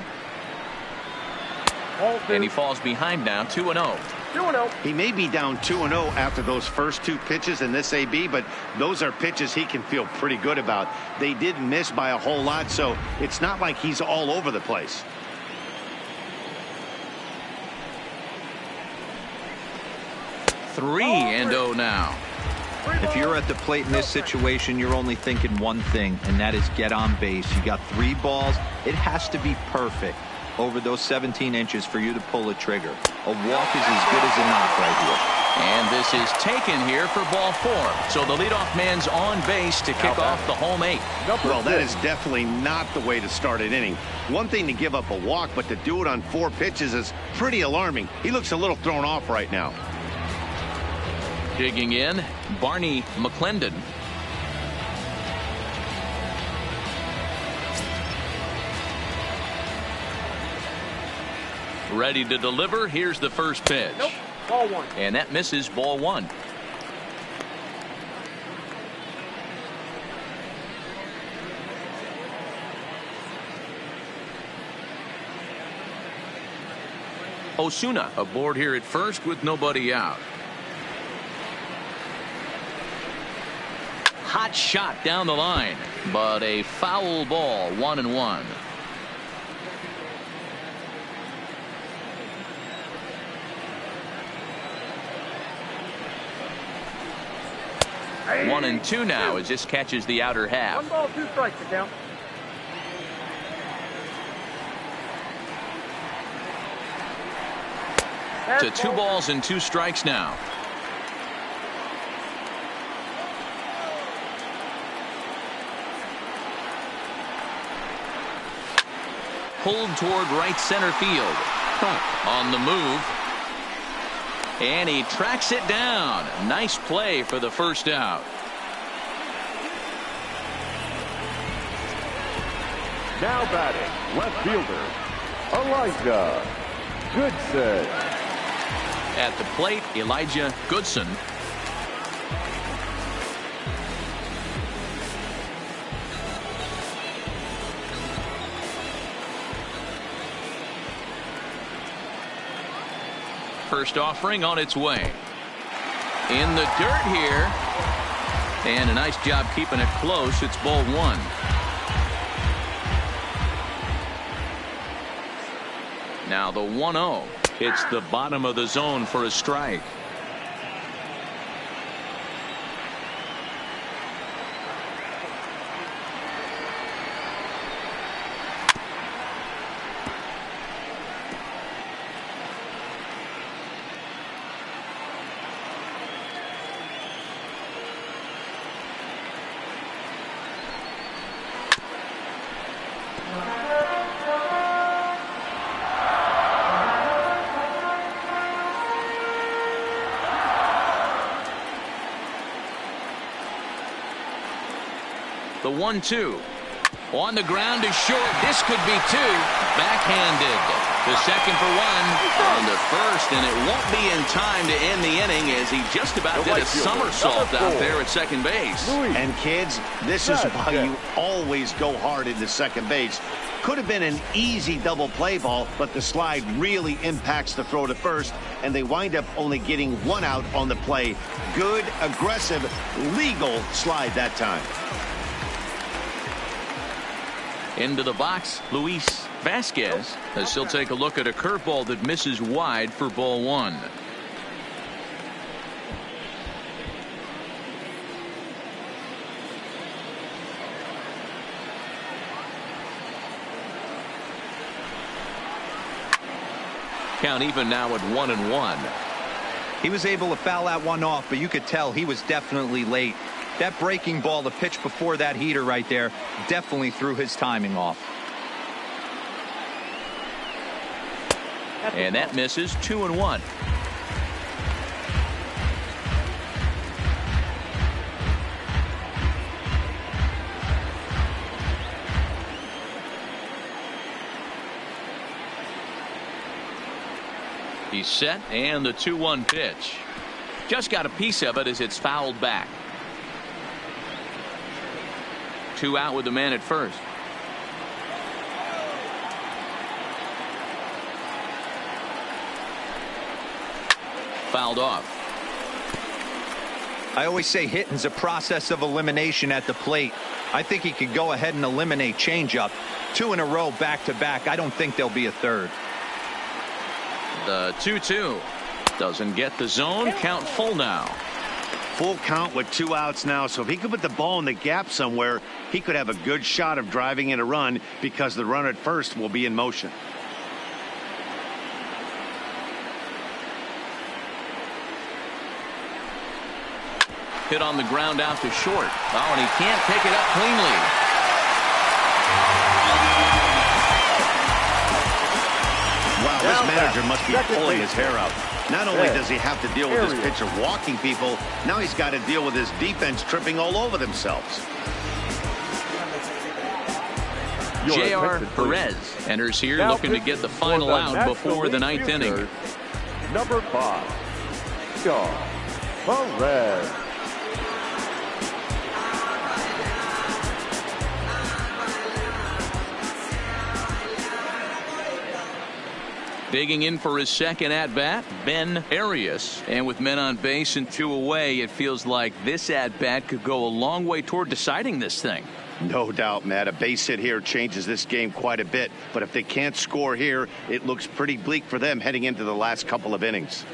And he falls behind now, 2-0. He may be down 2-0 after those first 2 pitches in this AB, but those are pitches he can feel pretty good about. They did miss by a whole lot, so it's not like he's all over the place. 3-0 now. If you're at the plate in this situation, you're only thinking one thing, and that is get on base. You got 3 balls. It has to be perfect over those 17 inches for you to pull a trigger. A walk is as good as a knock right here. And this is taken here for ball 4. So the leadoff man's on base to kick off the home 8. Well, that is definitely not the way to start an inning. One thing to give up a walk, but to do it on 4 pitches is pretty alarming. He looks a little thrown off right now. Digging in, Barney McClendon. Ready to deliver. Here's the first pitch. Nope. Ball 1. And that misses, ball 1. Osuna aboard here at first with nobody out. Hot shot down the line, but a foul ball, 1-1. Hey. 1-2 now as this catches the outer half. 1 ball, 2 strikes to count. To 2 balls and 2 strikes now. Pulled toward right center field. On the move. And he tracks it down. Nice play for the first out. Now batting, left fielder, Elijah Goodson. At the plate, Elijah Goodson. First offering on its way. In the dirt here. And a nice job keeping it close. It's ball one. Now the 1-0. It's the bottom of the zone for a strike. The 1-2 on the ground is short. This could be two. Backhanded. The second for one on the first, and it won't be in time to end the inning as he just about did a somersault out there at second base. And kids, this is why you always go hard into second base. Could have been an easy double play ball, but the slide really impacts the throw to first, and they wind up only getting one out on the play. Good, aggressive, legal slide that time. Into the box, Luis Vasquez, as he'll take a look at a curveball that misses wide for ball one. Count even now at 1-1. He was able to foul that one off, but you could tell he was definitely late. That breaking ball, the pitch before that heater right there, definitely threw his timing off. And that misses. 2-1. He's set, and the 2-1 pitch. Just got a piece of it as it's fouled back. 2 out with the man at first. Fouled off. I always say hitting's a process of elimination at the plate. I think he could go ahead and eliminate changeup. 2 in a row back to back. I don't think there'll be a third. The 2-2 doesn't get the zone. Count full now. Full count with 2 outs now, so if he could put the ball in the gap somewhere, he could have a good shot of driving in a run because the runner at first will be in motion. Hit on the ground out to short. Oh, and he can't pick it up cleanly. Wow, this manager must be pulling his hair out. Not only does he have to deal with this pitcher walking people, now he's got to deal with his defense tripping all over themselves. J.R. Perez enters here looking to get the final out before the 9th inning. Number 5, J.R. Perez. Digging in for his second at-bat, Ben Arias. And with men on base and 2 away, it feels like this at-bat could go a long way toward deciding this thing. No doubt, Matt. A base hit here changes this game quite a bit. But if they can't score here, it looks pretty bleak for them heading into the last couple of innings.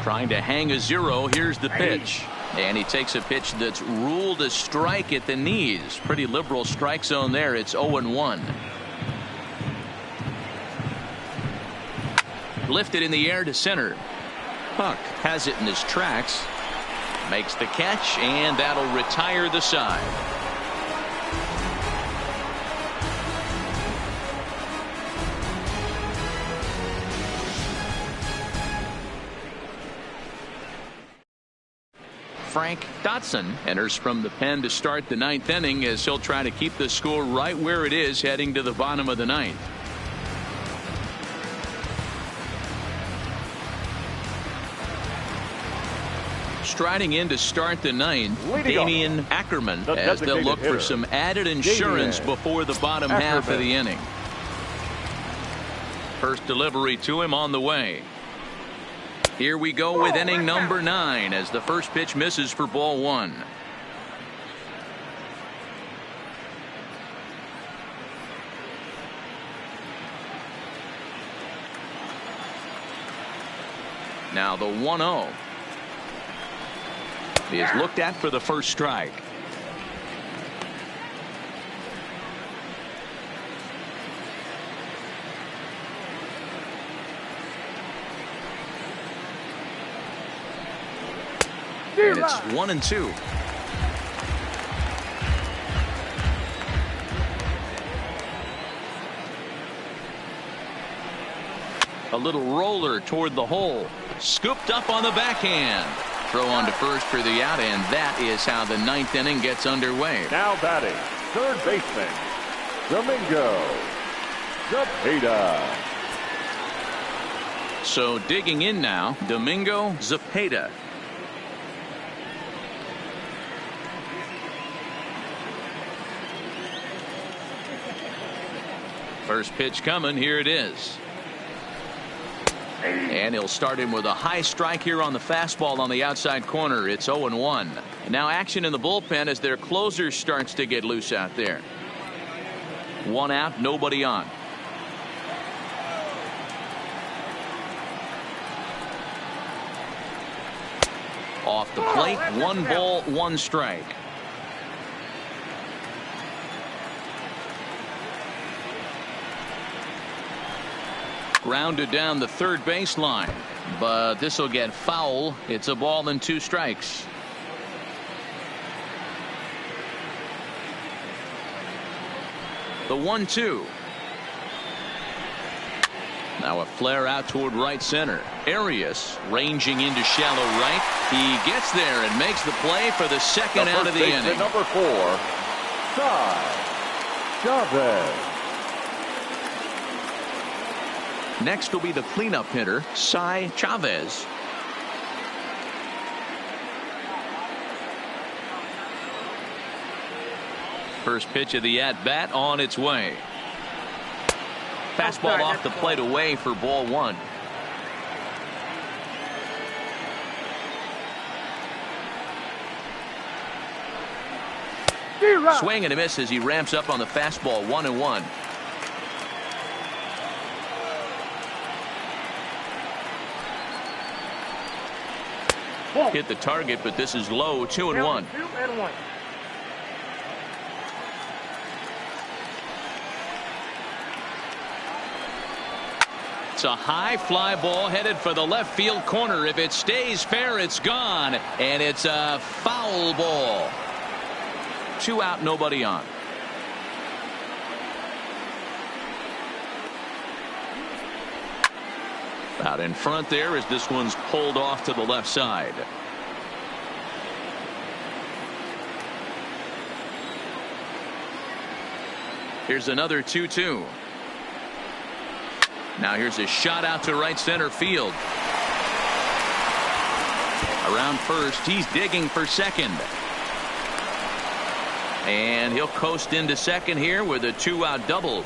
Trying to hang a 0. Here's the pitch. And he takes a pitch that's ruled a strike at the knees. Pretty liberal strike zone there. It's 0-1. Lifted in the air to center. Puck has it in his tracks. Makes the catch, and that'll retire the side. Frank Dotson enters from the pen to start the 9th inning as he'll try to keep the score right where it is heading to the bottom of the 9th. Striding in to start the 9th, Damian Ackerman, as they'll look for some added insurance before the bottom half of the inning. First delivery to him on the way. Here we go with inning number 9 as the first pitch misses for ball 1. Now the 1-0 is looked at for the first strike. And it's 1-2. A little roller toward the hole. Scooped up on the backhand. Throw on to first for the out, and that is how the 9th inning gets underway. Now batting, third baseman, Domingo Zepeda. So digging in now, Domingo Zepeda. First pitch coming. Here it is. And he'll start him with a high strike here on the fastball on the outside corner. It's 0-1. Now action in the bullpen as their closer starts to get loose out there. 1 out, nobody on. Off the plate, 1 ball, 1 strike. Grounded down the third baseline, but this will get foul. It's a ball and 2 strikes. The 1-2. Now a flare out toward right center. Arias ranging into shallow right. He gets there and makes the play for the second out of the inning. Number 4, Chavez. Next will be the cleanup hitter, Cy Chavez. First pitch of the at-bat on its way. Fastball off the plate away for ball 1. Swing and a miss as he ramps up on the fastball. 1-1. Hit the target, but this is low. 2-1. It's a high fly ball headed for the left field corner. If it stays fair, it's gone, and it's a foul ball. 2 out, nobody on. Out in front there as this one's pulled off to the left side. Here's another 2-2. Now here's a shot out to right center field. Around first, he's digging for second. And he'll coast into second here with a 2-out double.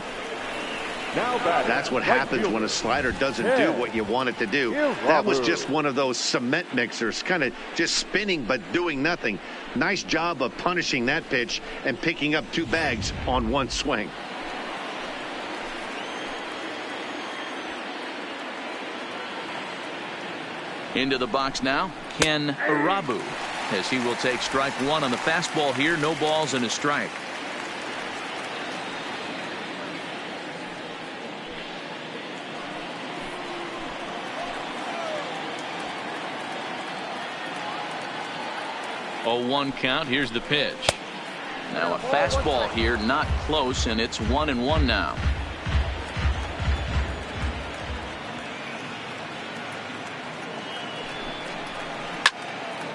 That's what happens when a slider doesn't do what you want it to do. That was just one of those cement mixers, kind of just spinning but doing nothing. Nice job of punishing that pitch and picking up 2 bags on 1 swing. Into the box now, Ken Arabu, as he will take strike 1 on the fastball here. No balls and a strike. Oh, 1 count. Here's the pitch. Now a fastball here, not close, and it's 1-1 now.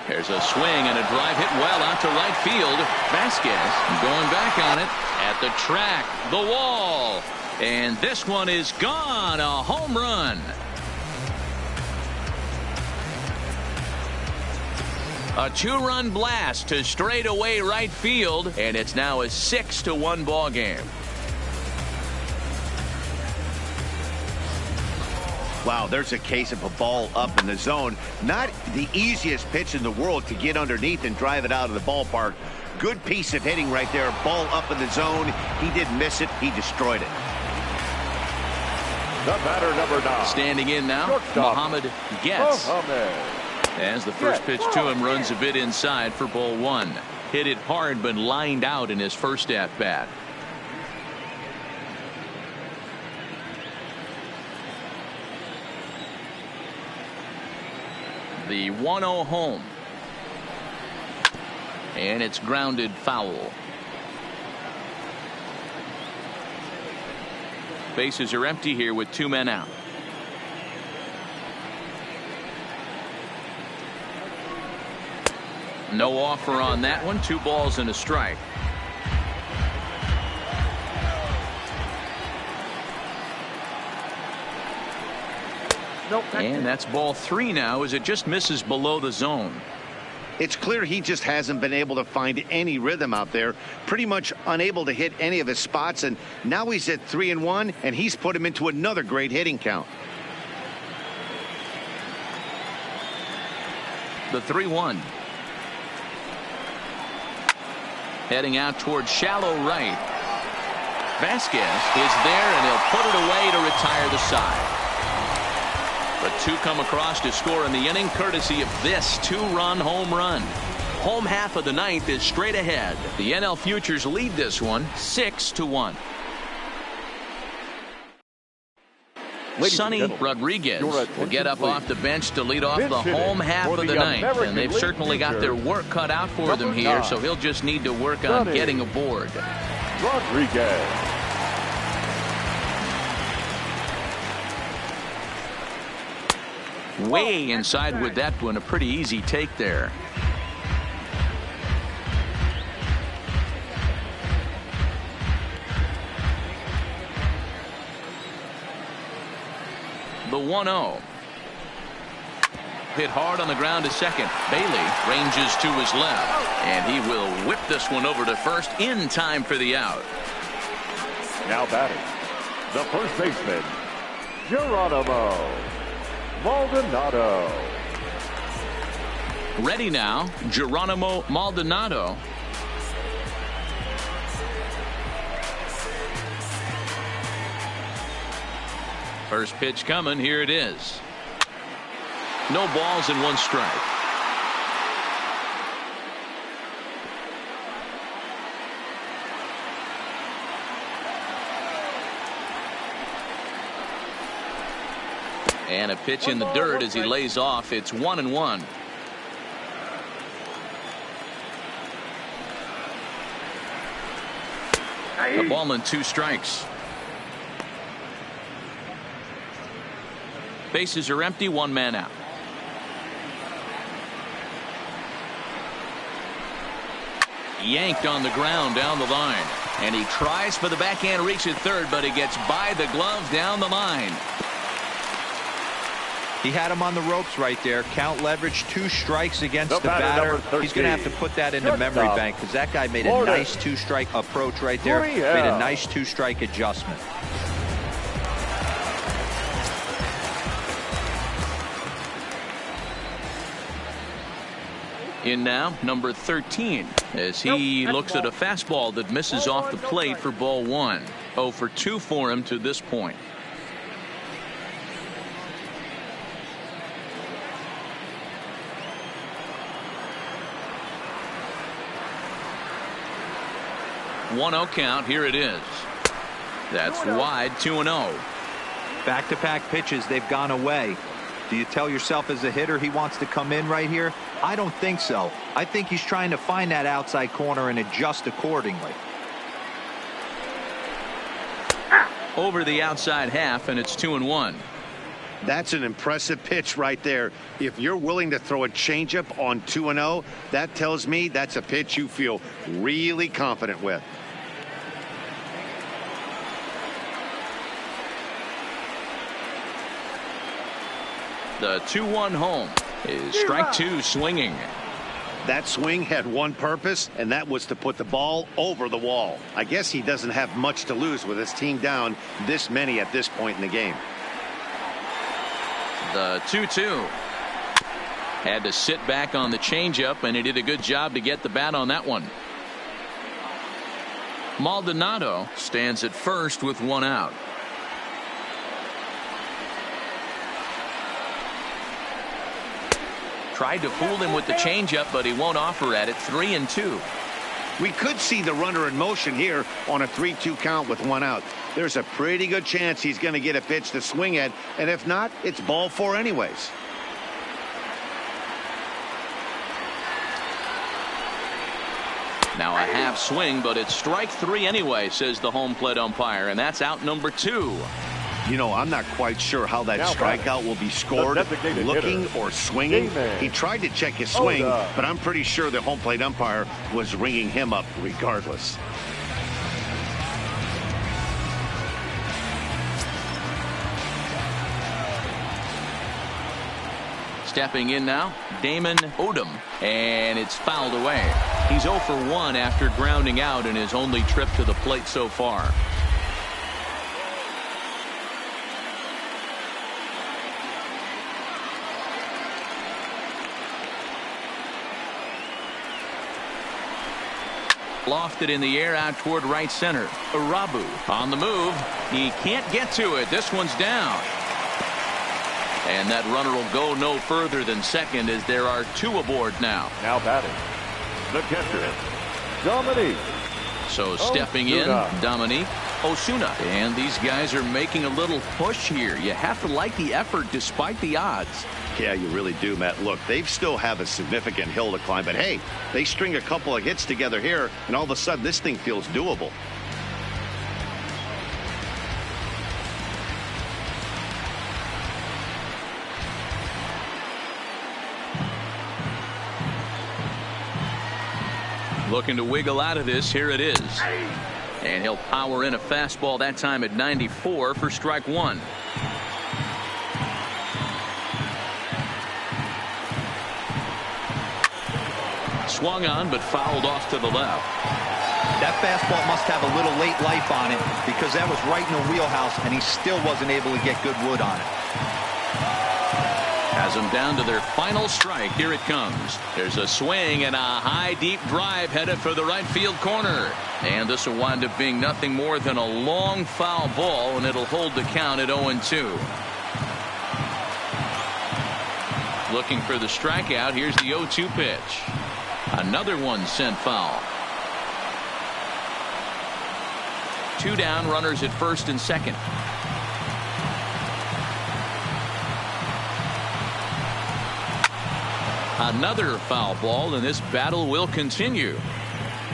There's a swing and a drive hit well out to right field. Vasquez going back on it at the track, the wall, and this one is gone. A home run. A 2-run blast to straightaway right field, and it's now a 6-1 ball game. Wow, there's a case of a ball up in the zone. Not the easiest pitch in the world to get underneath and drive it out of the ballpark. Good piece of hitting right there. Ball up in the zone. He didn't miss it. He destroyed it. The batter, number 9. Standing in now, Shortstop. Muhammad gets. Muhammad. As the first pitch to him runs a bit inside for ball 1. Hit it hard but lined out in his first at bat. The 1-0 home. And it's grounded foul. Bases are empty here with 2 men out. No offer on that one. 2 balls and a strike. Nope. And that's ball 3 now as it just misses below the zone. It's clear he just hasn't been able to find any rhythm out there. Pretty much unable to hit any of his spots. And now he's at 3-1, and he's put him into another great hitting count. The 3-1. Heading out towards shallow right. Vasquez is there, and he'll put it away to retire the side. But 2 come across to score in the inning, courtesy of this 2-run home run. Home half of the 9th is straight ahead. The NL Futures lead this one 6-1. Sonny Rodriguez will get up off the bench to lead off the home half of the 9th, and they've certainly got their work cut out for them here, so he'll just need to work on getting aboard. Rodriguez. Way inside with that one. A pretty easy take there. The 1-0. Hit hard on the ground to second. Bailey ranges to his left, and he will whip this one over to first in time for the out. Now batting, the first baseman, Geronimo Maldonado. Ready now, Geronimo Maldonado. First pitch coming. Here it is. No balls and 1 strike. And a pitch in the dirt as he lays off. It's 1-1. A ball and 2 strikes. Bases are empty. 1 man out. Yanked on the ground down the line. And he tries for the backhand reach at third, but he gets by the glove down the line. He had him on the ropes right there. Count leverage, 2 strikes against the batter. He's going to have to put that into memory bank because that guy made a nice 2-strike approach right there. Made a nice 2-strike adjustment. In now, number 13, as he looks at a fastball that misses off the plate for ball 1. 0 for 2 for him to this point. One-0 count. Here it is. That's wide. 2-0. Back-to-back pitches, they've gone away. Do you tell yourself as a hitter he wants to come in right here? I don't think so. I think he's trying to find that outside corner and adjust accordingly. Over the outside half, and it's 2-1. That's an impressive pitch right there. If you're willing to throw a changeup on 2-0, that tells me that's a pitch you feel really confident with. The 2-1 home is strike 2 swinging. That swing had one purpose, and that was to put the ball over the wall. I guess he doesn't have much to lose with his team down this many at this point in the game. The 2-2. Had to sit back on the changeup, and he did a good job to get the bat on that one. Maldonado stands at first with one out. Tried to fool him with the changeup, but he won't offer at it. 3-2. We could see the runner in motion here on a 3-2 count with one out. There's a pretty good chance he's going to get a pitch to swing at, and if not, it's ball four anyways. Now a half swing, but it's strike three anyway, says the home plate umpire, and that's out number 2. You know, I'm not quite sure how that strikeout will be scored, looking or swinging. He tried to check his swing, but I'm pretty sure the home plate umpire was ringing him up regardless. Stepping in now, Damon Odom, and it's fouled away. He's 0 for 1 after grounding out in his only trip to the plate so far. Lofted in the air out toward right center. Arabu on the move. He can't get to it. This one's down. And that runner will go no further than second as there are 2 aboard now. Now batting, the catcher, Dominique. So stepping in, Dominique Osuna. And these guys are making a little push here. You have to like the effort despite the odds. Yeah, you really do, Matt. Look, they still have a significant hill to climb, but hey, they string a couple of hits together here, and all of a sudden this thing feels doable. Looking to wiggle out of this. Here it is. And he'll power in a fastball that time at 94 for strike 1. Swung on, but fouled off to the left. That fastball must have a little late life on it because that was right in the wheelhouse, and he still wasn't able to get good wood on it. Has them down to their final strike. Here it comes. There's a swing and a high deep drive headed for the right field corner. And this will wind up being nothing more than a long foul ball, and it'll hold the count at 0-2. Looking for the strikeout. Here's the 0-2 pitch. Another one sent foul. 2 down, runners at first and second. Another foul ball, and this battle will continue.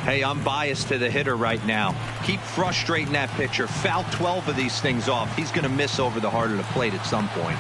Hey, I'm biased to the hitter right now. Keep frustrating that pitcher. Foul 12 of these things off. He's going to miss over the heart of the plate at some point.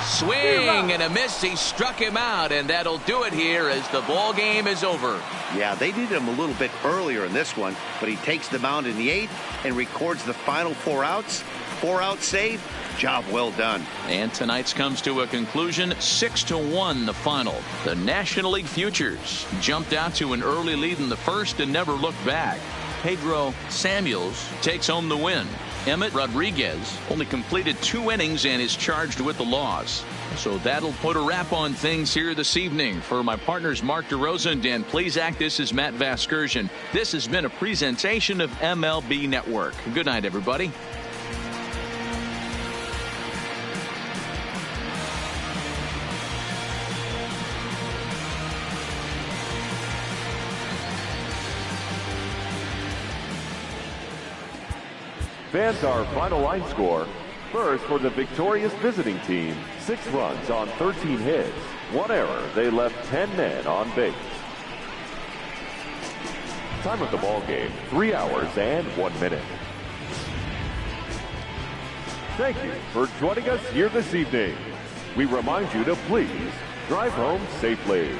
Swing and a miss. He struck him out, and that'll do it here as the ball game is over. Yeah, they needed him a little bit earlier in this one, but he takes the mound in the 8th and records the final 4 outs. 4-out save. Job well done. And tonight's comes to a conclusion. 6-1 the final. The National League Futures jumped out to an early lead in the first and never looked back. Pedro Samuels takes home the win. Emmett Rodriguez only completed 2 innings and is charged with the loss. So that'll put a wrap on things here this evening. For my partners Mark DeRosa and Dan Plezak, this is Matt Vasgersian. This has been a presentation of MLB Network. Good night, everybody. Fans, our final line score. First, for the victorious visiting team, 6 runs on 13 hits. 1 error. They left 10 men on base. Time of the ball game, 3 hours and 1 minute. Thank you for joining us here this evening. We remind you to please drive home safely.